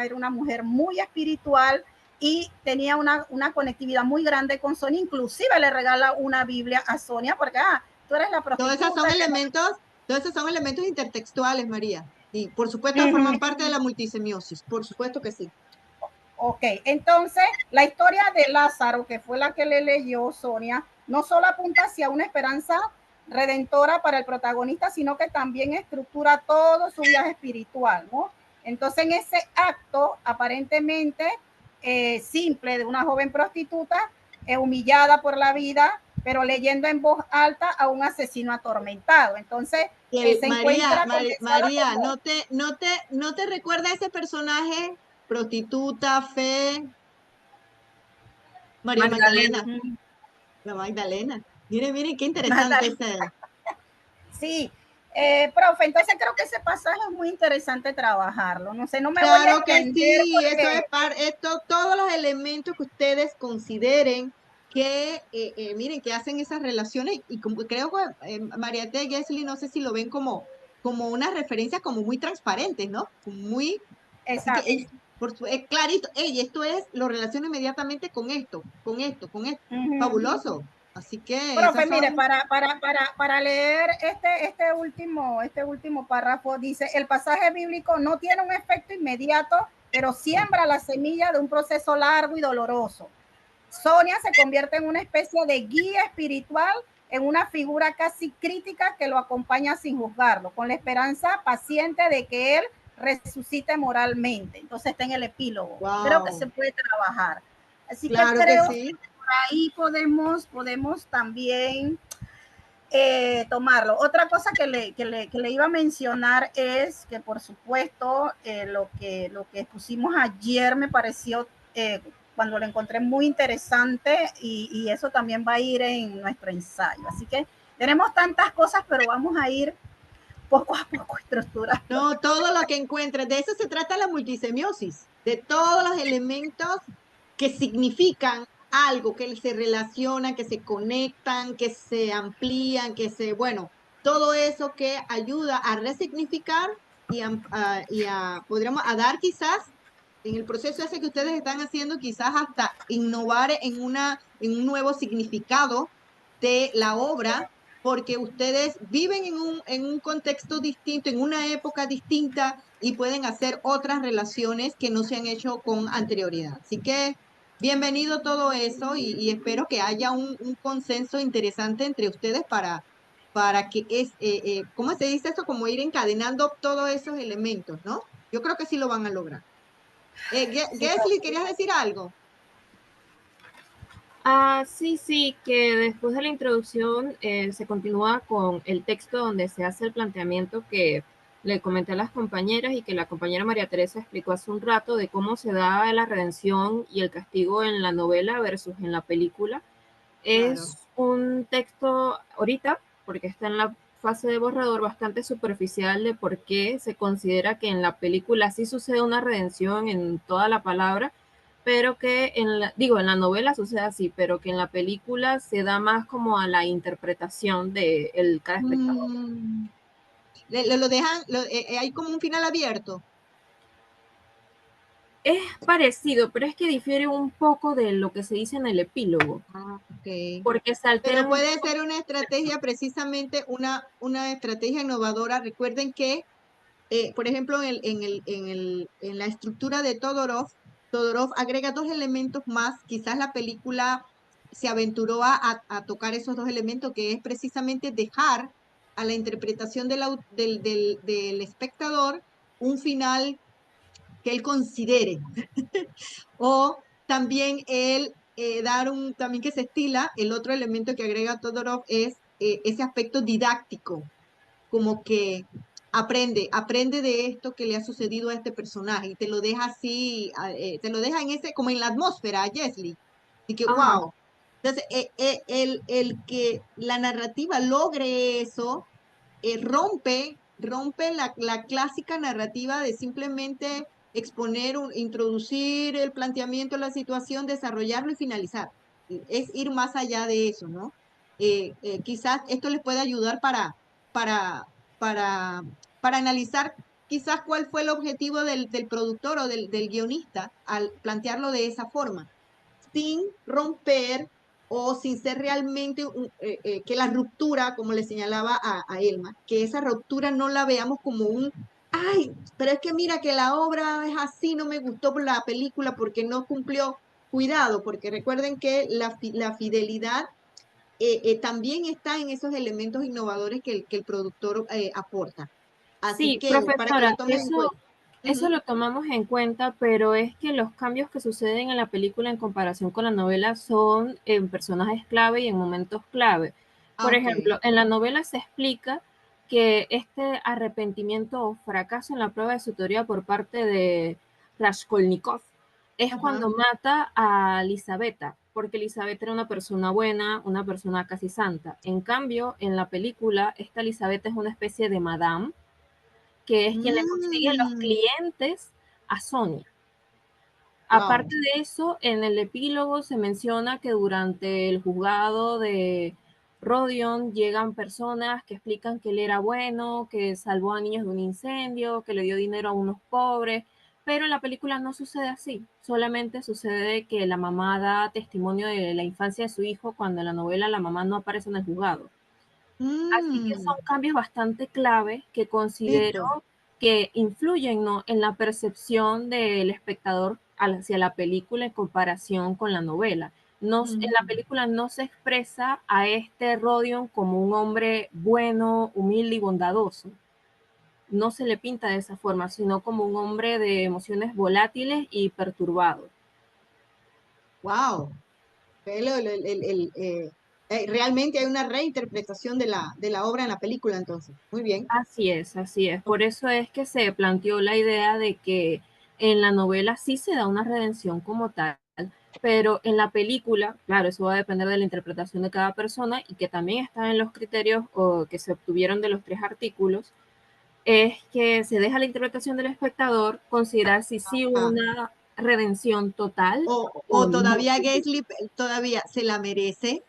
era una mujer muy espiritual y tenía una conectividad muy grande con Sonia, inclusive le regala una Biblia a Sonia porque tú eres la prostituta. Todos esos son elementos intertextuales, María, y por supuesto forman parte de la multisemiosis, por supuesto que sí. Ok, entonces la historia de Lázaro, que fue la que le leyó Sonia, no solo apunta hacia una esperanza redentora para el protagonista, sino que también estructura todo su viaje espiritual, ¿no? Entonces en ese acto aparentemente simple de una joven prostituta humillada por la vida, pero leyendo en voz alta a un asesino atormentado. Entonces María, ¿no te recuerda ese personaje? Prostituta, fe, María Magdalena. La Magdalena. Miren, qué interesante ese. Sí, profe, entonces creo que ese pasaje es muy interesante trabajarlo. No sé, no me claro voy a extender. Que sí, porque todos los elementos que ustedes consideren que, miren, que hacen esas relaciones, y como creo que María T. Gessley, no sé si lo ven como una referencia como muy transparente, ¿no? Muy... Exacto. Es clarito, esto lo relaciono inmediatamente con esto. Fabuloso. Así que... Profe, mire, para leer este último párrafo, dice, el pasaje bíblico no tiene un efecto inmediato, pero siembra la semilla de un proceso largo y doloroso. Sonia se convierte en una especie de guía espiritual, en una figura casi crítica que lo acompaña sin juzgarlo, con la esperanza paciente de que él resucite moralmente. Entonces está en el epílogo. Wow. Creo que se puede trabajar. Así claro que creo que sí. Por ahí podemos también tomarlo. Otra cosa que le iba a mencionar es que, por supuesto, lo que expusimos ayer me pareció, cuando lo encontré, muy interesante y eso también va a ir en nuestro ensayo. Así que tenemos tantas cosas, pero vamos a ir poco a poco estructurando. No, todo lo que encuentres. De eso se trata la multisemiosis, de todos los elementos que significan algo, que se relacionan, que se conectan, que se amplían, todo eso que ayuda a resignificar podríamos dar quizás en el proceso ese que ustedes están haciendo, quizás hasta innovar en un nuevo significado de la obra, porque ustedes viven en un contexto distinto, en una época distinta y pueden hacer otras relaciones que no se han hecho con anterioridad. Así que bienvenido todo eso y espero que haya un consenso interesante entre ustedes para que ¿cómo se dice eso? Como ir encadenando todos esos elementos, ¿no? Yo creo que sí lo van a lograr. Gessley, ¿querías decir algo? Sí, que después de la introducción se continúa con el texto donde se hace el planteamiento que le comenté a las compañeras y que la compañera María Teresa explicó hace un rato de cómo se da la redención y el castigo en la novela versus en la película. Es un texto ahorita, porque está en la fase de borrador, bastante superficial de por qué se considera que en la película sí sucede una redención en toda la palabra, pero que en la novela sucede así, pero que en la película se da más como a la interpretación de cada espectador. Lo dejan, hay como un final abierto. Es parecido, pero es que difiere un poco de lo que se dice en el epílogo, Ok. porque se alteran Pero puede ser una estrategia, precisamente una estrategia innovadora. Recuerden que, por ejemplo, en la estructura de Todorov agrega dos elementos más. Quizás la película se aventuró a tocar esos dos elementos, que es precisamente dejar a la interpretación del espectador un final que él considere. O también también que se estila, el otro elemento que agrega Todorov es ese aspecto didáctico, como que aprende de esto que le ha sucedido a este personaje y te lo deja así, te lo deja como en la atmósfera, Jeslie, y que Ajá. wow. Entonces, el que la narrativa logre eso, rompe la clásica narrativa de simplemente exponer, introducir el planteamiento, la situación, desarrollarlo y finalizar. Es ir más allá de eso, ¿no? Quizás esto les puede ayudar para, para, para analizar quizás cuál fue el objetivo del productor o del guionista al plantearlo de esa forma, sin romper o sin ser realmente que la ruptura, como le señalaba a Elma, que esa ruptura no la veamos como ay, pero es que mira que la obra es así, no me gustó por la película porque no cumplió. Cuidado, porque recuerden que la fidelidad también está en esos elementos innovadores que el productor aporta. Así Sí, que para que lo profesora, tomen en cuenta. eso lo tomamos en cuenta, pero es que los cambios que suceden en la película en comparación con la novela son en personajes clave y en momentos clave. Por Ok. ejemplo, en la novela se explica que este arrepentimiento o fracaso en la prueba de su teoría por parte de Raskolnikov es Ajá. cuando mata a Elisabetta, porque Elisabetta era una persona buena, una persona casi santa. En cambio, en la película, esta Elisabetta es una especie de madame, que es quien le consigue los clientes a Sonia. Wow. Aparte de eso, en el epílogo se menciona que durante el juzgado de Rodion llegan personas que explican que él era bueno, que salvó a niños de un incendio, que le dio dinero a unos pobres, pero en la película no sucede así. Solamente sucede que la mamá da testimonio de la infancia de su hijo cuando en la novela la mamá no aparece en el juzgado. Así que son cambios bastante clave que considero Listo. que influyen, ¿no?, en la percepción del espectador hacia la película en comparación con la novela. En la película no se expresa a este Rodion como un hombre bueno, humilde y bondadoso. No se le pinta de esa forma, sino como un hombre de emociones volátiles y perturbado. Wow. Realmente hay una reinterpretación de la obra en la película, entonces. Muy bien. Así es, así es. Por eso es que se planteó la idea de que en la novela sí se da una redención como tal, pero en la película, claro, eso va a depender de la interpretación de cada persona y que también está en los criterios que se obtuvieron de los 3 artículos, es que se deja la interpretación del espectador considerar si sí hubo una redención total o no. Todavía Gisli todavía se la merece.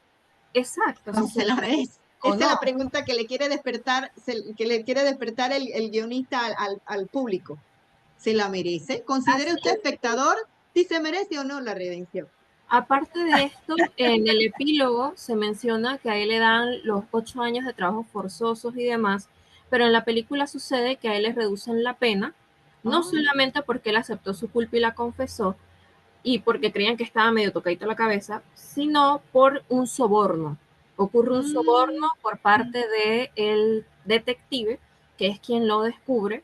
Exacto, No si se se la la merece merece. o Esa es no. la pregunta que le quiere despertar, que le quiere despertar el guionista al público. ¿Se la merece? ¿Considere Así usted es. espectador si se merece o no la redención? Aparte de esto, en el epílogo se menciona que a él le dan los 8 años de trabajos forzosos y demás, pero en la película sucede que a él le reducen la pena, no solamente porque él aceptó su culpa y la confesó, y porque creían que estaba medio tocadito la cabeza, sino por un soborno. Ocurre un soborno por parte del detective, que es quien lo descubre.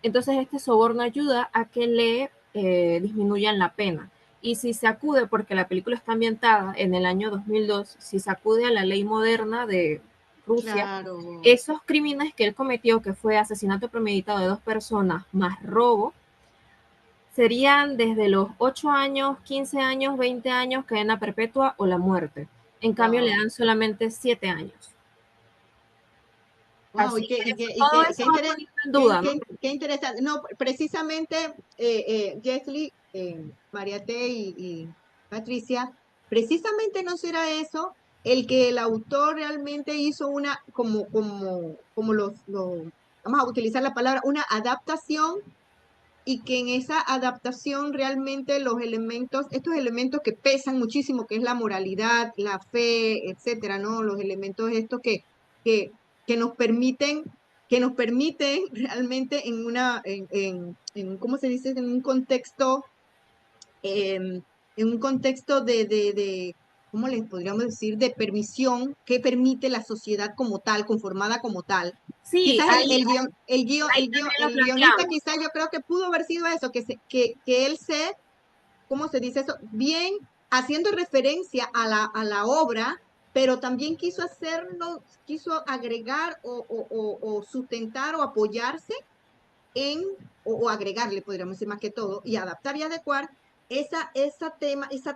Entonces este soborno ayuda a que le disminuyan la pena. Y si se acude, porque la película está ambientada en el año 2002, si se acude a la ley moderna de Rusia, Claro. esos crímenes que él cometió, que fue asesinato premeditado de 2 personas más robo, serían desde los 8 años, 15 años, 20 años, cadena perpetua o la muerte. En cambio, le dan solamente 7 años. Wow, Así que todo eso va poniendo en duda, ¿no? qué interesante. No, precisamente, Jeslie, María T. y Patricia, precisamente no será eso el que el autor realmente hizo una, vamos a utilizar la palabra, una adaptación, y que en esa adaptación realmente los elementos, estos elementos que pesan muchísimo, que es la moralidad, la fe, etcétera, ¿no? Los elementos estos que, que nos permiten, que nos permiten realmente ¿cómo se dice? En un contexto ¿cómo les podríamos decir? De permisión que permite la sociedad como tal, conformada como tal. Sí, Quizás ahí, ahí también lo el guionista planteamos. quizás yo creo que pudo haber sido eso, que él ¿cómo se dice eso? Bien, haciendo referencia a la obra, pero también quiso agregar o sustentar o apoyarse en, o agregarle, podríamos decir más que todo, y adaptar y adecuar esa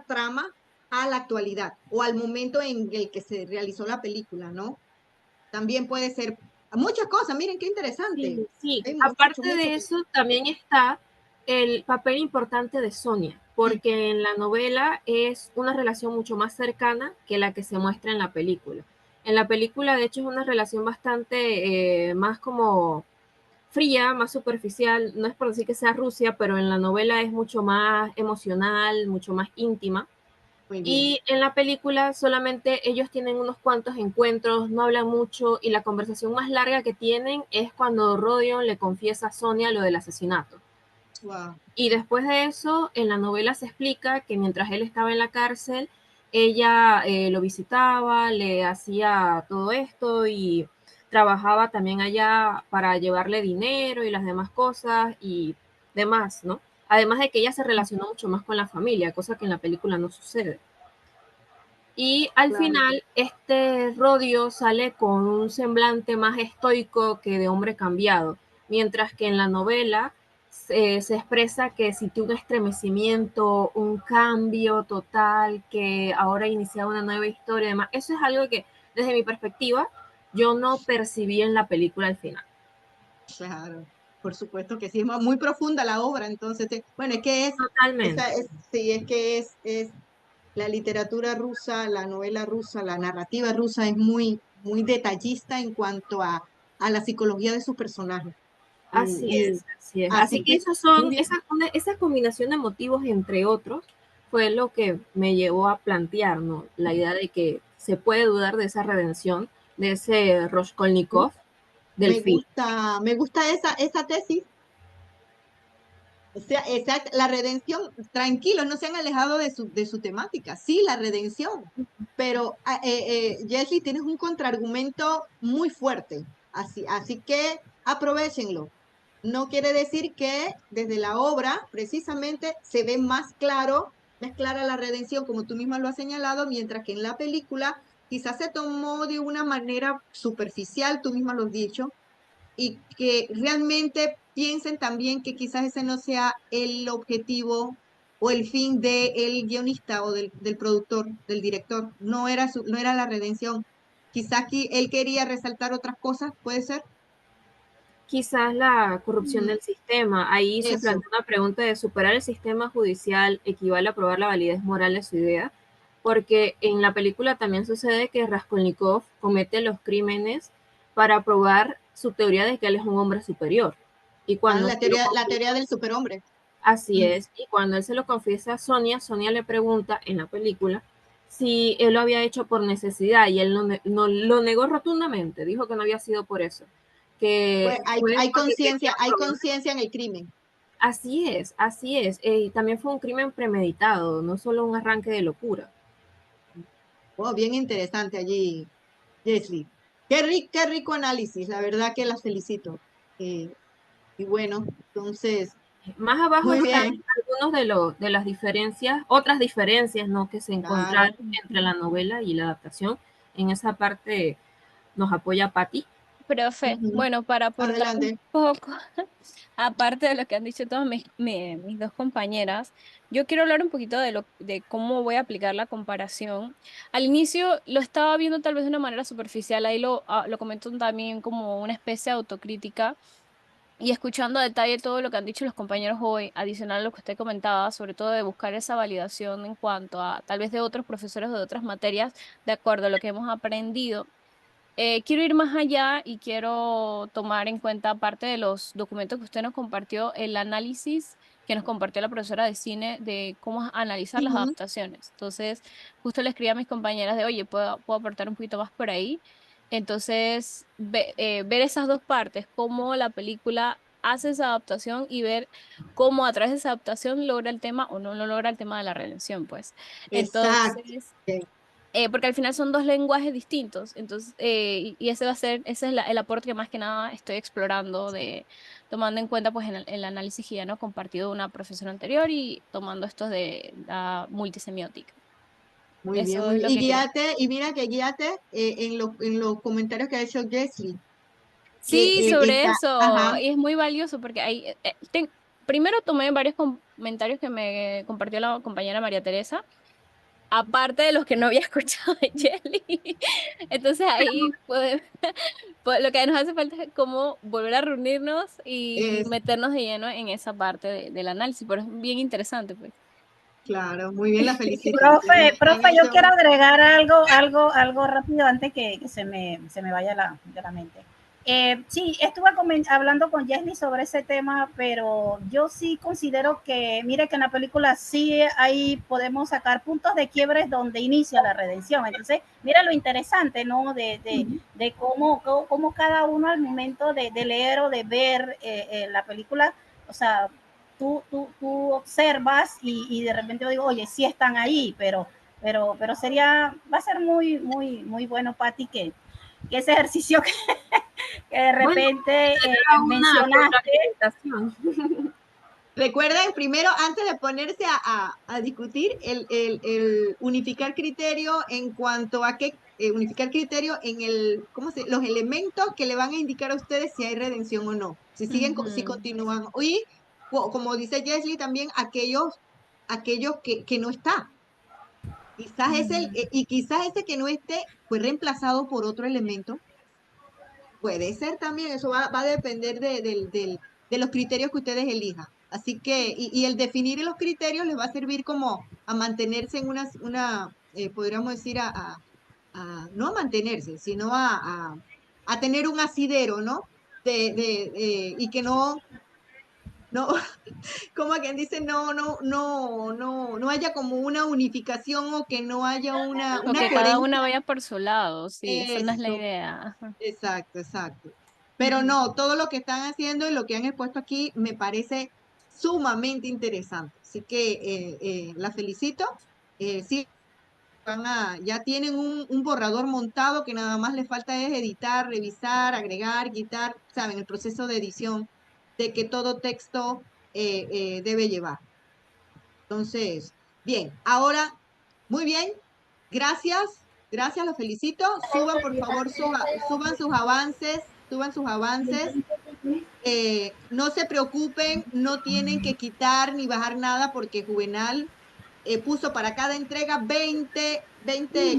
trama a la actualidad o al momento en el que se realizó la película, ¿no? También puede ser muchas cosas, miren qué interesante. Sí, sí. Hay Aparte de eso, también está el papel importante de Sonia, porque en la novela es una relación mucho más cercana que la que se muestra en la película. En la película, de hecho, es una relación bastante más como fría, más superficial, no es por decir que sea Rusia, pero en la novela es mucho más emocional, mucho más íntima. Y en la película solamente ellos tienen unos cuantos encuentros, no hablan mucho, y la conversación más larga que tienen es cuando Rodion le confiesa a Sonia lo del asesinato. Wow. Y después de eso, en la novela se explica que mientras él estaba en la cárcel, ella lo visitaba, le hacía todo esto y trabajaba también allá para llevarle dinero y las demás cosas y demás, ¿no? Además de que ella se relacionó mucho más con la familia, cosa que en la película no sucede. Y al Claro. final, este Rodio sale con un semblante más estoico que de hombre cambiado, mientras que en la novela se expresa que sintió un estremecimiento, un cambio total, que ahora iniciaba una nueva historia y demás. Eso es algo que, desde mi perspectiva, yo no percibí en la película al final. Claro, por supuesto que sí, es muy profunda la obra, entonces, bueno, es que Totalmente. sí, es que es la literatura rusa, la novela rusa, la narrativa rusa es muy detallista en cuanto a la psicología de sus personajes. Así es, así es. Así Así que que, esos muy son, bien. esa combinación de motivos, entre otros, fue lo que me llevó a plantear, ¿no? La idea de que se puede dudar de esa redención, de ese Raskolnikov del film. Me gusta esa tesis. O sea, la redención, tranquilos, no se han alejado de su temática. Sí, la redención, pero Jessie, tienes un contraargumento muy fuerte, así que aprovechenlo. No quiere decir que desde la obra, precisamente, se ve más clara la redención, como tú misma lo has señalado, mientras que en la película quizás se tomó de una manera superficial, tú misma lo has dicho, y que realmente piensen también que quizás ese no sea el objetivo o el fin del guionista o del productor, del director. No era la redención. Quizás aquí él quería resaltar otras cosas, puede ser. Quizás la corrupción del sistema. Ahí se Eso. plantea una pregunta de superar el sistema judicial equivale a probar la validez moral de su idea, porque en la película también sucede que Raskolnikov comete los crímenes para probar su teoría de que él es un hombre superior. Y cuando La teoría del superhombre. así es, y cuando él se lo confiesa a Sonia, Sonia le pregunta en la película si él lo había hecho por necesidad y él no lo negó rotundamente, dijo que no había sido por eso, Pues que fue porque quería hay probar. conciencia en el crimen. Así es, y también fue un crimen premeditado, no solo un arranque de locura. Wow, bien interesante allí, Jesly. Qué rico análisis, la verdad que las felicito. Y bueno, entonces, Más abajo muy están bien. algunos de las diferencias, otras diferencias, ¿no?, que se Claro. encontraron entre la novela y la adaptación. En esa parte nos apoya Patti. Profe, Ujú. bueno, para aportar un Adelante. poco, aparte de lo que han dicho todas mis dos compañeras, yo quiero hablar un poquito de cómo voy a aplicar la comparación. Al inicio lo estaba viendo tal vez de una manera superficial, ahí lo comento también como una especie de autocrítica, y escuchando a detalle todo lo que han dicho los compañeros hoy, adicional a lo que usted comentaba, sobre todo de buscar esa validación en cuanto a tal vez de otros profesores de otras materias, de acuerdo a lo que hemos aprendido. Quiero ir más allá y quiero tomar en cuenta, aparte de los documentos que usted nos compartió, el análisis que nos compartió la profesora de cine de cómo analizar las Ujú. adaptaciones. Entonces, justo le escribí a mis compañeras de, oye, puedo aportar un poquito más por ahí. Entonces, ver esas dos partes, cómo la película hace esa adaptación y ver cómo a través de esa adaptación logra el tema o no lo logra el tema de la redención, pues. Exacto. Entonces, Ok. porque al final son dos lenguajes distintos, entonces, y ese va a ser, ese es el aporte que más que nada estoy explorando, tomando en cuenta pues el análisis que ya nos compartido de una profesora anterior y tomando estos de la multisemiótica. Muy bien, Eso muy es bien. lo Y que quería. guíate, y mira que guíate en los comentarios que ha hecho Jessie, que Sí, sobre está, eso, ajá, y es muy valioso porque ahí, primero tomé varios comentarios que me compartió la compañera María Teresa, aparte de los que no había escuchado de Jelly. Entonces ahí pues, lo que nos hace falta es como volver a reunirnos y es meternos de lleno en esa parte del análisis, pero es bien interesante, pues. claro, muy bien, la felicito. Profe, Han profe, yo hecho, quiero agregar algo rápido antes que se me vaya de la mente. Sí, estuve hablando con Jesly sobre ese tema, pero yo sí considero que, mire que en la película sí podemos sacar puntos de quiebres donde inicia la redención. Entonces, mira lo interesante, ¿no? De cómo cada uno al momento de leer o de ver la película, o sea, tú observas y de repente yo digo, oye, sí están ahí, pero va a ser muy bueno, Pati, que ese ejercicio que de Bueno, repente será una mencionaste. retroalimentación. recuerden primero, antes de ponerse a discutir, el unificar criterio en cuanto a qué, unificar criterio en los elementos que le van a indicar a ustedes si hay redención o no, si siguen, si Ujú. continúan. Y como dice Jesly, también aquellos que no está. Quizás y quizás ese que no esté fue reemplazado por otro elemento. Puede ser también, eso va a depender de los criterios que ustedes elijan. Así que, y el definir los criterios les va a servir como a mantenerse en podríamos decir, no a mantenerse, sino a tener un asidero, ¿no? Y que no, como quien dice, no haya como una unificación o que no haya O una que cada coherencia. una vaya por su lado, sí, esa no es la Eso, idea. Ajá. exacto, exacto. Pero Ujú. no, todo lo que están haciendo y lo que han expuesto aquí me parece sumamente interesante. Así que la felicito. Sí, ya tienen un borrador montado que nada más les falta es editar, revisar, agregar, quitar, saben, el proceso de edición de que todo texto debe llevar. Entonces, bien, ahora, muy bien, gracias, los felicito. Suban, por favor, suban sus avances. No se preocupen, no tienen que quitar ni bajar nada porque Juvenal puso para cada entrega 20,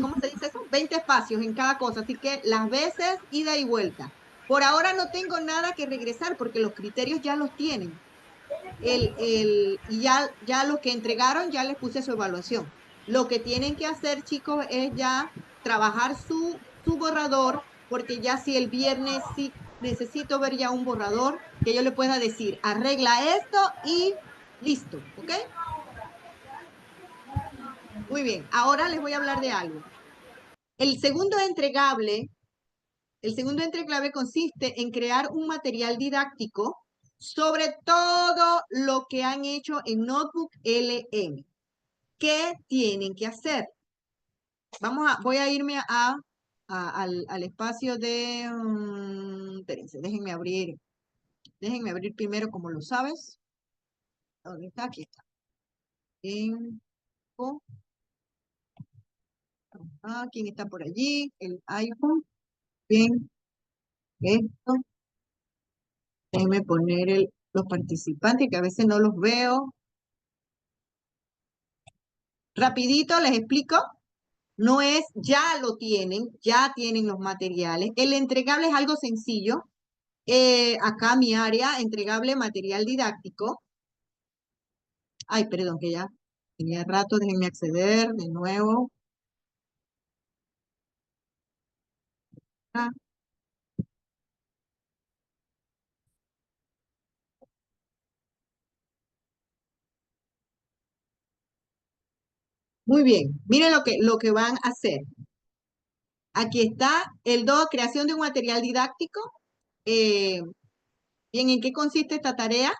¿cómo se dice eso? 20 espacios en cada cosa, así que las veces, ida y vuelta. Por ahora no tengo nada que regresar porque los criterios ya los tienen y ya los que entregaron ya les puse su evaluación. Lo que tienen que hacer, chicos, es ya trabajar su borrador, porque ya si el viernes sí necesito ver ya un borrador, que yo le pueda decir, arregla esto y listo, ¿ok? Muy bien, ahora les voy a hablar de algo. El segundo entregable El segundo entreclave consiste en crear un material didáctico sobre todo lo que han hecho en Notebook LM. ¿Qué tienen que hacer? Voy a irme al espacio de... espérense, déjenme abrir primero, como lo sabes. ¿Dónde está? Aquí está. ¿Quién está por allí? El iPhone. Bien, esto. Déjenme poner los participantes, que a veces no los veo. Rapidito les explico. No ya tienen los materiales. El entregable es algo sencillo. Acá mi área, entregable material didáctico. Ay, perdón, que ya tenía rato, déjenme acceder de nuevo. Ah, muy bien, miren lo que van a hacer. Aquí está el 2, creación de un material didáctico. Bien, ¿en qué consiste esta tarea?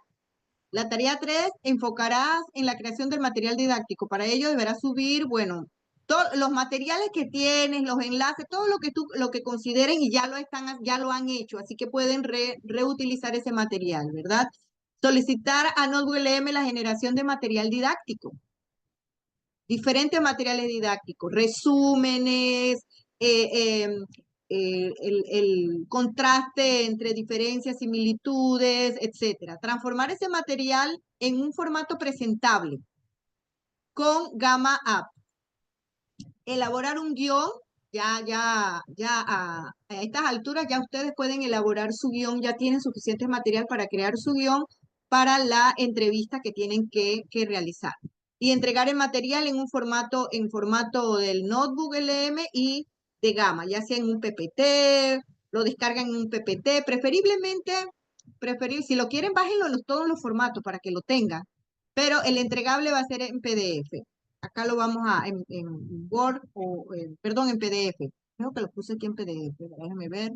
La tarea 3, enfocarás en la creación del material didáctico. Para ello deberás subir, bueno, todos los materiales que tienes, los enlaces, todo lo que consideren y ya lo han hecho, así que pueden reutilizar ese material, ¿verdad? Solicitar a Notebook LM la generación de material didáctico. Diferentes materiales didácticos, resúmenes, el contraste entre diferencias, similitudes, etcétera. Transformar ese material en un formato presentable con Gamma App. Elaborar un guión, ya a estas alturas ya ustedes pueden elaborar su guión, ya tienen suficiente material para crear su guión para la entrevista que tienen que realizar. Y entregar el material en formato del Notebook LM y de Gamma, ya sea en un PPT, lo descargan en un PPT, preferiblemente, si lo quieren, bájenlo en todos los formatos para que lo tengan, pero el entregable va a ser en PDF. Acá lo vamos en Word perdón, en PDF. Creo que lo puse aquí en PDF, déjame ver.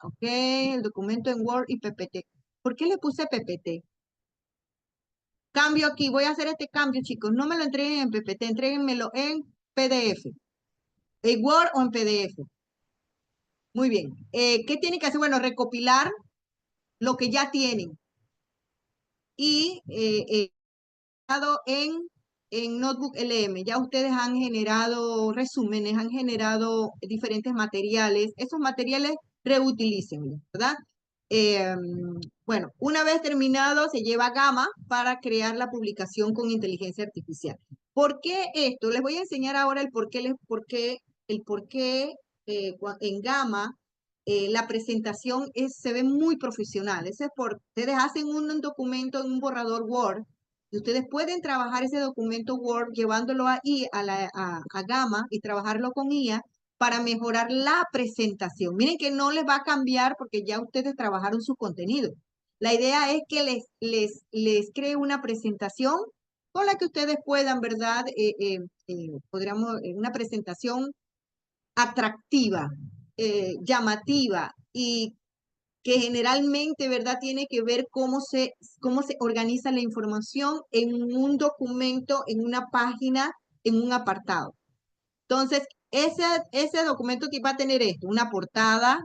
Ok, el documento en Word y PPT. ¿Por qué le puse PPT? Cambio aquí, voy a hacer este cambio, chicos. No me lo entreguen en PPT, entréguenmelo en PDF. En Word o en PDF. Muy bien. ¿Qué tienen que hacer? Bueno, recopilar lo que ya tienen. Y en Notebook LM, ya ustedes han generado resúmenes, han generado diferentes materiales. Esos materiales reutilícenlos, ¿verdad? Bueno, una vez terminado, se lleva a Gamma para crear la publicación con inteligencia artificial. ¿Por qué esto? Les voy a enseñar ahora el por qué en Gamma la presentación se ve muy profesional. Ese es ustedes hacen un documento en un borrador Word y ustedes pueden trabajar ese documento Word llevándolo ahí a Gamma y trabajarlo con IA para mejorar la presentación. Miren que no les va a cambiar porque ya ustedes trabajaron su contenido. La idea es que les cree una presentación con la que ustedes puedan, ¿verdad? Podríamos, una presentación atractiva, llamativa y que generalmente, ¿verdad? Tiene que ver cómo se organiza la información en un documento, en una página, en un apartado. Entonces, ese documento que va a tener esto, una portada,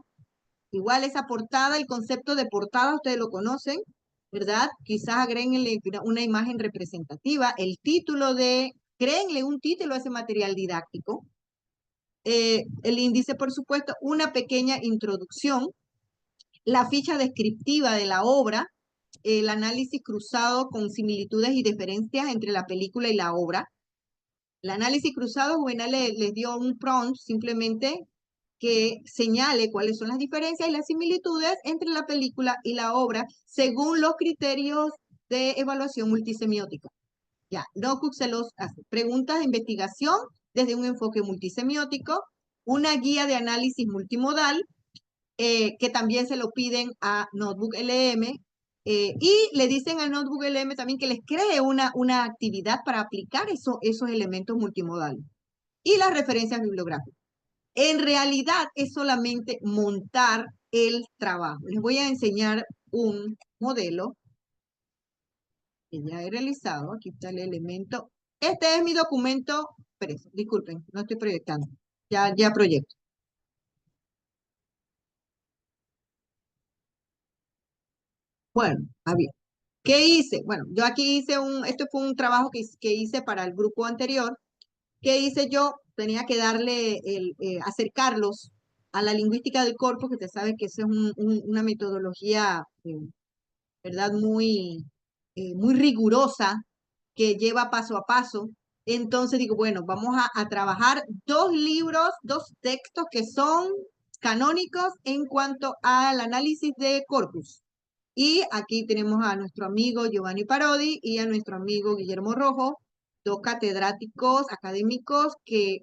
igual esa portada, el concepto de portada, ustedes lo conocen, ¿verdad? Quizás agréguenle una imagen representativa, el título créenle un título a ese material didáctico, el índice, por supuesto, una pequeña introducción, la ficha descriptiva de la obra, el análisis cruzado con similitudes y diferencias entre la película y la obra. El análisis cruzado, bueno, les dio un prompt simplemente que señale cuáles son las diferencias y las similitudes entre la película y la obra según los criterios de evaluación multisemiótica. Ya, Notebook se los hace. Preguntas de investigación desde un enfoque multisemiótico, una guía de análisis multimodal, que también se lo piden a Notebook LM, y le dicen a Notebook LM también que les cree una actividad para aplicar esos elementos multimodales. Y las referencias bibliográficas. En realidad es solamente montar el trabajo. Les voy a enseñar un modelo que ya he realizado. Aquí está el elemento. Este es mi documento. Disculpen, no estoy proyectando. Ya proyecto. Bueno, a ver. ¿Qué hice? Bueno, yo aquí esto fue un trabajo que hice para el grupo anterior. ¿Qué hice yo? Tenía que acercarlos a la lingüística del corpus, que usted sabe que esa es una metodología, ¿verdad? Muy rigurosa, que lleva paso a paso. Entonces digo, bueno, vamos a trabajar dos libros, dos textos que son canónicos en cuanto al análisis de corpus. Y aquí tenemos a nuestro amigo Giovanni Parodi y a nuestro amigo Guillermo Rojo, dos catedráticos académicos que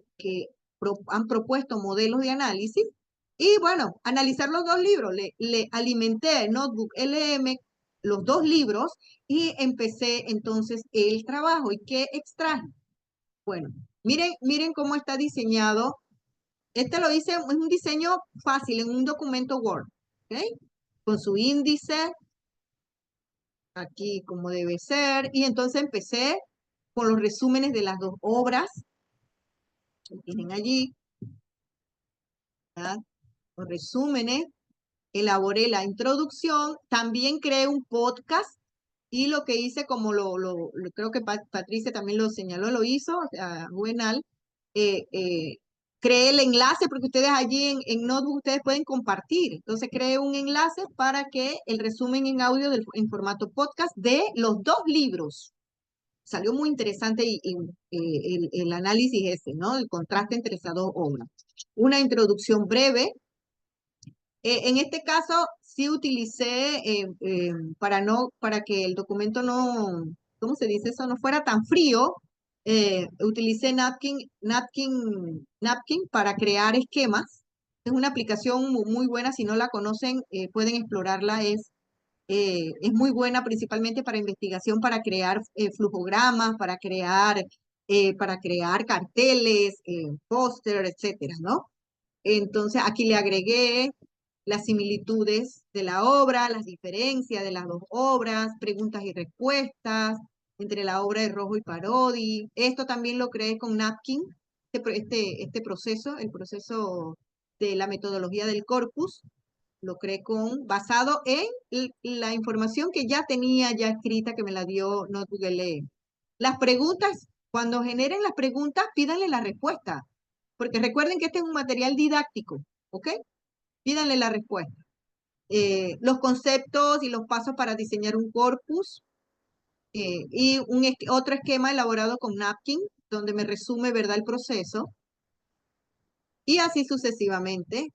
han propuesto modelos de análisis. Y bueno, analizar los dos libros. Le alimenté Notebook LM, los dos libros, y empecé entonces el trabajo. ¿Y qué extraje? Bueno, miren cómo está diseñado. Este lo hice, es un diseño fácil en un documento Word, ¿ok? Con su índice, aquí como debe ser. Y entonces empecé con los resúmenes de las dos obras. Lo tienen allí, ¿verdad? Los resúmenes. Elaboré la introducción. También creé un podcast. Y lo que hice, como creo que Patricia también lo señaló, lo hizo, Juvenal, creé el enlace, porque ustedes allí en Notebook ustedes pueden compartir. Entonces creé un enlace para que el resumen en audio en formato podcast de los dos libros. Salió muy interesante el análisis ese, ¿no? El contraste entre esas dos obras. Una introducción breve. En este caso, sí utilicé, para que el documento no, ¿cómo se dice eso? No fuera tan frío, utilicé Napkin para crear esquemas. Es una aplicación muy buena, si no la conocen, pueden explorarla. Es muy buena principalmente para investigación, para crear flujogramas, para crear carteles, póster, etcétera, ¿no? Entonces, aquí le agregué las similitudes de la obra, las diferencias de las dos obras, preguntas y respuestas entre la obra de Rojo y Parodi. Esto también lo creé con Napkin, este proceso, el proceso de la metodología del corpus, lo creé basado en la información que ya tenía ya escrita, que me la dio Notebook LM. Las preguntas, cuando generen las preguntas, pídanle la respuesta, porque recuerden que este es un material didáctico, ¿ok? Pídanle la respuesta. Los conceptos y los pasos para diseñar un corpus, y otro esquema elaborado con Napkin, donde me resume, ¿verdad?, el proceso, y así sucesivamente.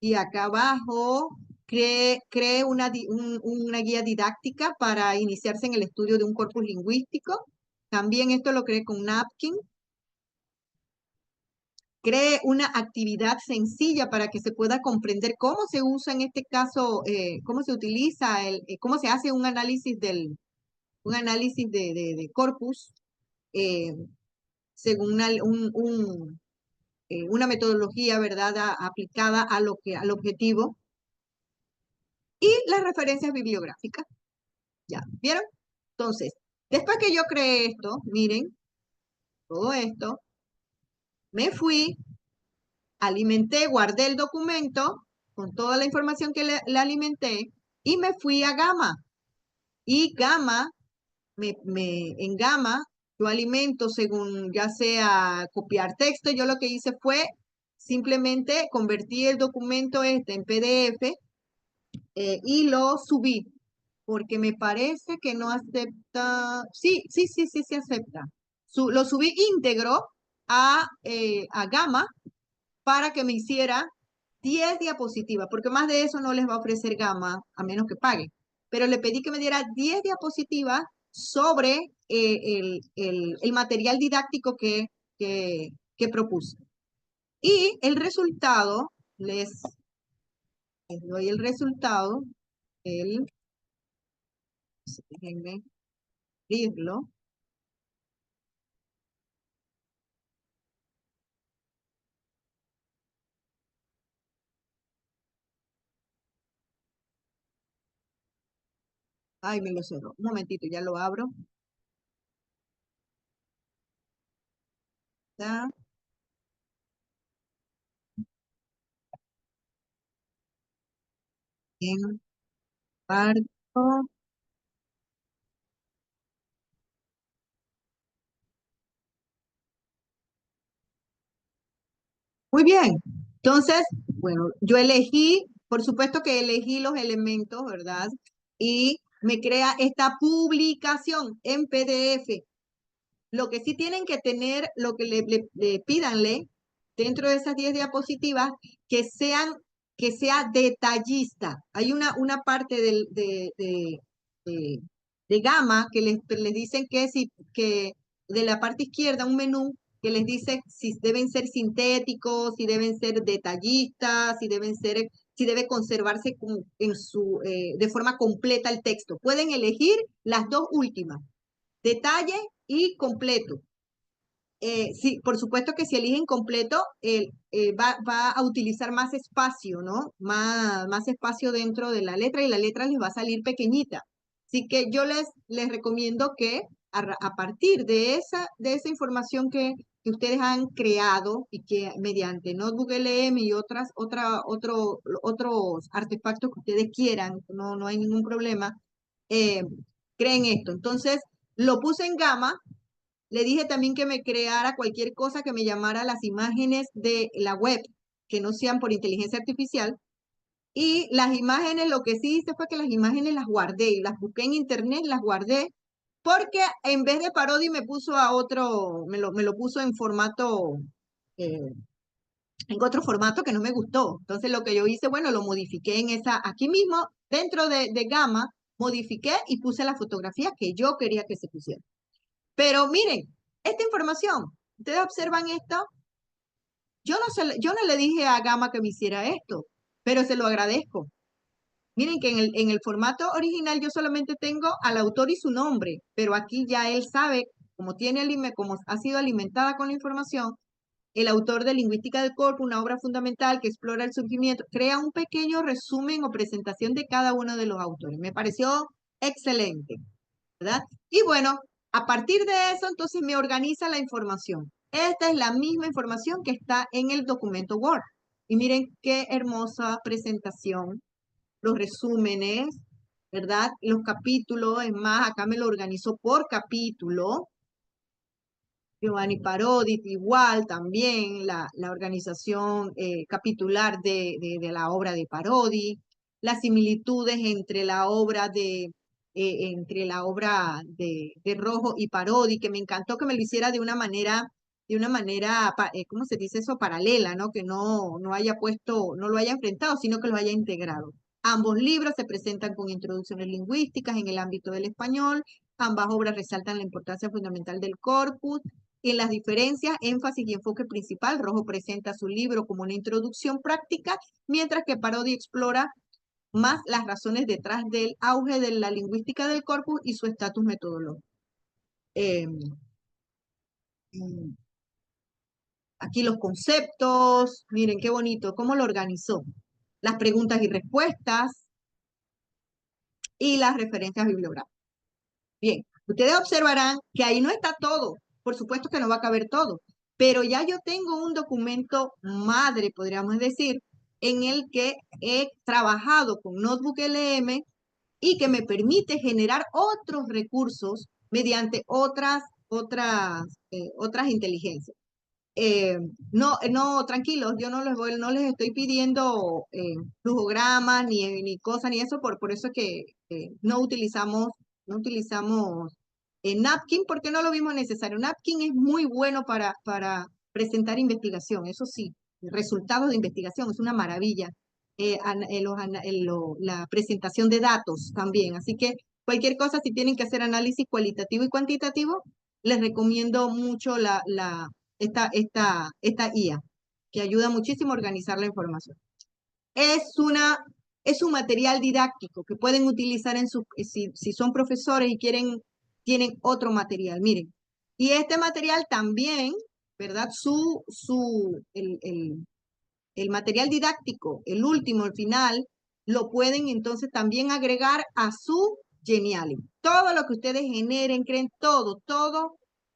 Y acá abajo creé una guía didáctica para iniciarse en el estudio de un corpus lingüístico. También esto lo creé con Napkin. Cree una actividad sencilla para que se pueda comprender cómo se usa en este caso, cómo se utiliza, cómo se hace un análisis de corpus, según una metodología, ¿verdad?, aplicada al objetivo. Y las referencias bibliográficas. ¿Ya vieron? Entonces, después que yo creé esto, miren, todo esto, me fui, alimenté, guardé el documento con toda la información que le alimenté y me fui a Gamma. Y Gamma, en Gamma, yo alimento según ya sea copiar texto. Yo lo que hice fue simplemente convertí el documento en PDF, y lo subí, porque me parece que no acepta. Sí acepta. Lo subí íntegro a Gamma, para que me hiciera 10 diapositivas, porque más de eso no les va a ofrecer Gamma, a menos que paguen. Pero le pedí que me diera 10 diapositivas sobre el material didáctico que propuse. Y el resultado, les doy el resultado, déjenme abrirlo. Ay, me lo cerró. Un momentito, ya lo abro. Ya. En parto. Muy bien. Entonces, bueno, yo elegí, por supuesto que elegí los elementos, ¿verdad? Y me crea esta publicación en PDF. Lo que sí tienen que tener, lo que le pídanle, dentro de esas 10 diapositivas que sea detallista. Hay una parte de Gama que les dicen que de la parte izquierda un menú que les dice si deben ser sintéticos, si deben ser detallistas, si debe conservarse de forma completa el texto. Pueden elegir las dos últimas, detalle y completo. Sí, por supuesto que si eligen completo, va a utilizar más espacio, ¿no? Más espacio dentro de la letra y la letra les va a salir pequeñita. Así que yo les recomiendo que a partir de esa información que ustedes han creado y que mediante Notebook LM y otros artefactos que ustedes quieran, no hay ningún problema, creen esto. Entonces, lo puse en Gama. Le dije también que me creara cualquier cosa que me llamara las imágenes de la web, que no sean por inteligencia artificial. Y las imágenes, lo que sí hice fue que las imágenes las guardé, las busqué en internet, las guardé, porque en vez de Parody me puso me lo puso en otro formato que no me gustó. Entonces lo que yo hice, bueno, lo modifiqué aquí mismo, dentro de Gama, modifiqué y puse la fotografía que yo quería que se pusiera. Pero miren, esta información, ustedes observan esto, yo no le dije a Gama que me hiciera esto, pero se lo agradezco. Miren que en el formato original yo solamente tengo al autor y su nombre, pero aquí ya él sabe, como ha sido alimentada con la información, el autor de Lingüística del Corpus, una obra fundamental que explora el surgimiento, crea un pequeño resumen o presentación de cada uno de los autores. Me pareció excelente, ¿verdad? Y bueno, a partir de eso, entonces me organiza la información. Esta es la misma información que está en el documento Word. Y miren qué hermosa presentación, los resúmenes, ¿verdad? Los capítulos, es más, acá me lo organizó por capítulo. Giovanni Parodi, igual también la organización capitular de la obra de Parodi, las similitudes entre la obra de Rojo y Parodi, que me encantó que me lo hiciera de una manera, ¿cómo se dice eso? Paralela, ¿no? Que no lo haya enfrentado, sino que lo haya integrado. Ambos libros se presentan con introducciones lingüísticas en el ámbito del español. Ambas obras resaltan la importancia fundamental del corpus. En las diferencias, énfasis y enfoque principal, Rojo presenta su libro como una introducción práctica, mientras que Parodi explora más las razones detrás del auge de la lingüística del corpus y su estatus metodológico. Aquí los conceptos, miren qué bonito, cómo lo organizó. Las preguntas y respuestas y las referencias bibliográficas. Bien, ustedes observarán que ahí no está todo. Por supuesto que no va a caber todo, pero ya yo tengo un documento madre, podríamos decir, en el que he trabajado con Notebook LM y que me permite generar otros recursos mediante otras inteligencias. No, tranquilos, yo no les estoy pidiendo flujogramas ni cosas ni eso, por eso es que no utilizamos Napkin porque no lo vimos necesario. Napkin es muy bueno para presentar investigación, eso sí, resultados de investigación, es una maravilla. La presentación de datos también, así que cualquier cosa, si tienen que hacer análisis cualitativo y cuantitativo, les recomiendo mucho esta IA, que ayuda muchísimo a organizar la información. Es un material didáctico que pueden utilizar si son profesores y tienen otro material, miren. Y este material también, ¿verdad? El material didáctico, el último, el final, lo pueden entonces también agregar a su Geniali. Todo lo que ustedes generen, creen, todo,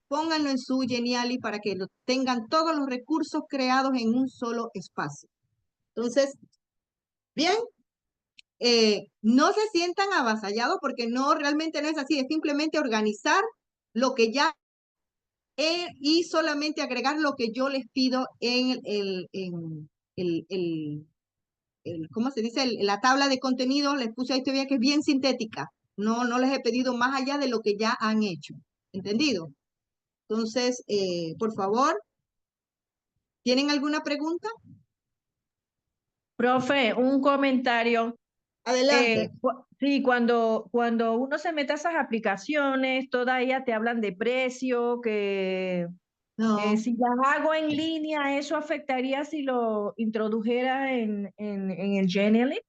pónganlo en su Geniali para que tengan todos los recursos creados en un solo espacio. Entonces, bien, no se sientan avasallados porque realmente no es así, es simplemente organizar lo que ya y solamente agregar lo que yo les pido en ¿cómo se dice? La tabla de contenido, les puse ahí todavía que es bien sintética. No les he pedido más allá de lo que ya han hecho. ¿Entendido? Entonces, por favor, ¿Tienen alguna pregunta? Profe, un comentario. Adelante. Sí, cuando uno se mete a esas aplicaciones, todas ellas te hablan de precio, que No, si las hago en línea, ¿eso afectaría si lo introdujera en el Genially?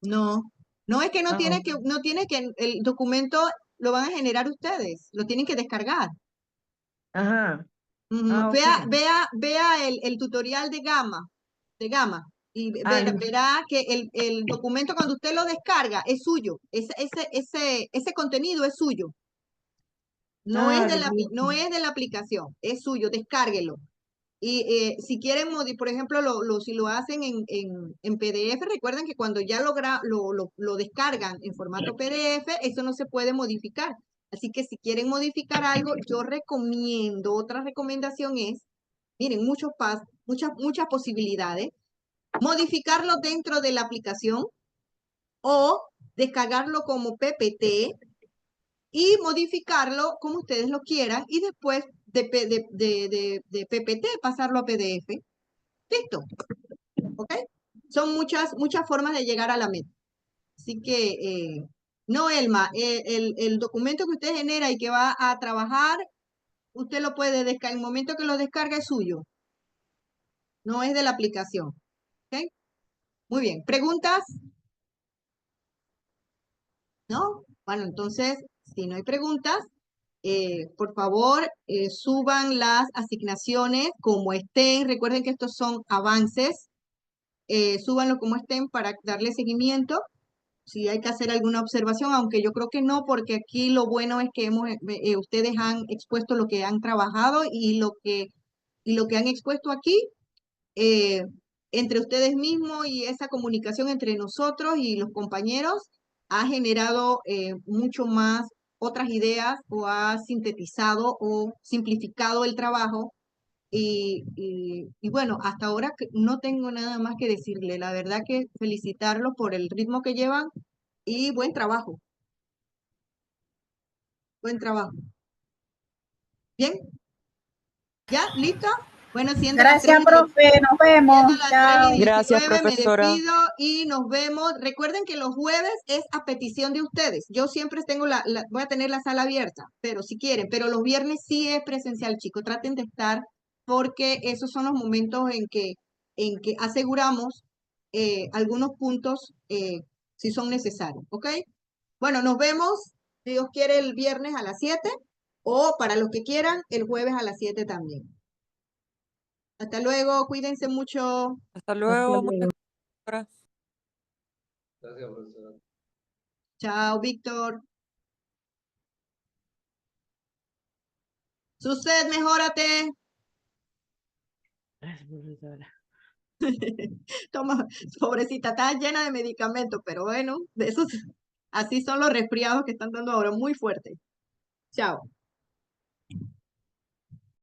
no. No, es que no Ah, tiene ok. que, no tiene que, el documento lo van a generar ustedes, lo tienen que descargar. Ajá. Ujú. Ah, ok. Vea el tutorial de Gamma, y Listo. verá que el documento cuando usted lo descarga es suyo, ese contenido es suyo, no es Listo. no es de la aplicación, es suyo, descárguelo. Y si quieren, por ejemplo, si lo hacen en PDF, recuerden que cuando ya lo descargan en formato PDF, eso no se puede modificar. Así que si quieren modificar algo, yo recomiendo, otra recomendación es, miren, muchas posibilidades, modificarlo dentro de la aplicación o descargarlo como PPT y modificarlo como ustedes lo quieran y después de PPT pasarlo a PDF. Listo, ¿ok? Son muchas formas de llegar a la meta. Así que, no, Elma, el documento que usted genera y que va a trabajar, usted lo puede descargar, el momento que lo descarga es suyo, no es de la aplicación, ¿ok? Muy bien, ¿preguntas? ¿No? Bueno, entonces, si no hay preguntas, por favor, suban las asignaciones como estén. Recuerden que estos son avances. Súbanlo como estén para darle seguimiento. Si hay que hacer alguna observación, aunque yo creo que no, porque aquí lo bueno es que ustedes han expuesto lo que han trabajado y lo que han expuesto aquí, eh, entre ustedes mismos y esa comunicación entre nosotros y los compañeros ha generado mucho más otras ideas o ha sintetizado o simplificado el trabajo. Y bueno, hasta ahora no tengo nada más que decirle. La verdad que felicitarlos por el ritmo que llevan y buen trabajo. Buen trabajo. ¿Bien? ¿Ya? ¿Listo? Bueno, siendo las Gracias, 3:19, profe. Nos vemos. siendo las Chao. Gracias, 3:19, me profesora. despido y nos vemos. Recuerden que los jueves es a petición de ustedes. Yo siempre tengo voy a tener la sala abierta, pero si quieren, pero los viernes sí es presencial, chicos. Traten de estar porque esos son los momentos en que aseguramos algunos puntos si son necesarios, ¿ok? Bueno, nos vemos, si Dios quiere, el viernes a las 7 o para los que quieran, el jueves a las 7 también. Hasta luego, cuídense mucho. Hasta luego. luego. Muchas gracias. Gracias, profesora. Chao, Víctor. Suced, mejórate. Toma, pobrecita, está llena de medicamentos, pero bueno, así son los resfriados que están dando ahora, muy fuertes. Chao.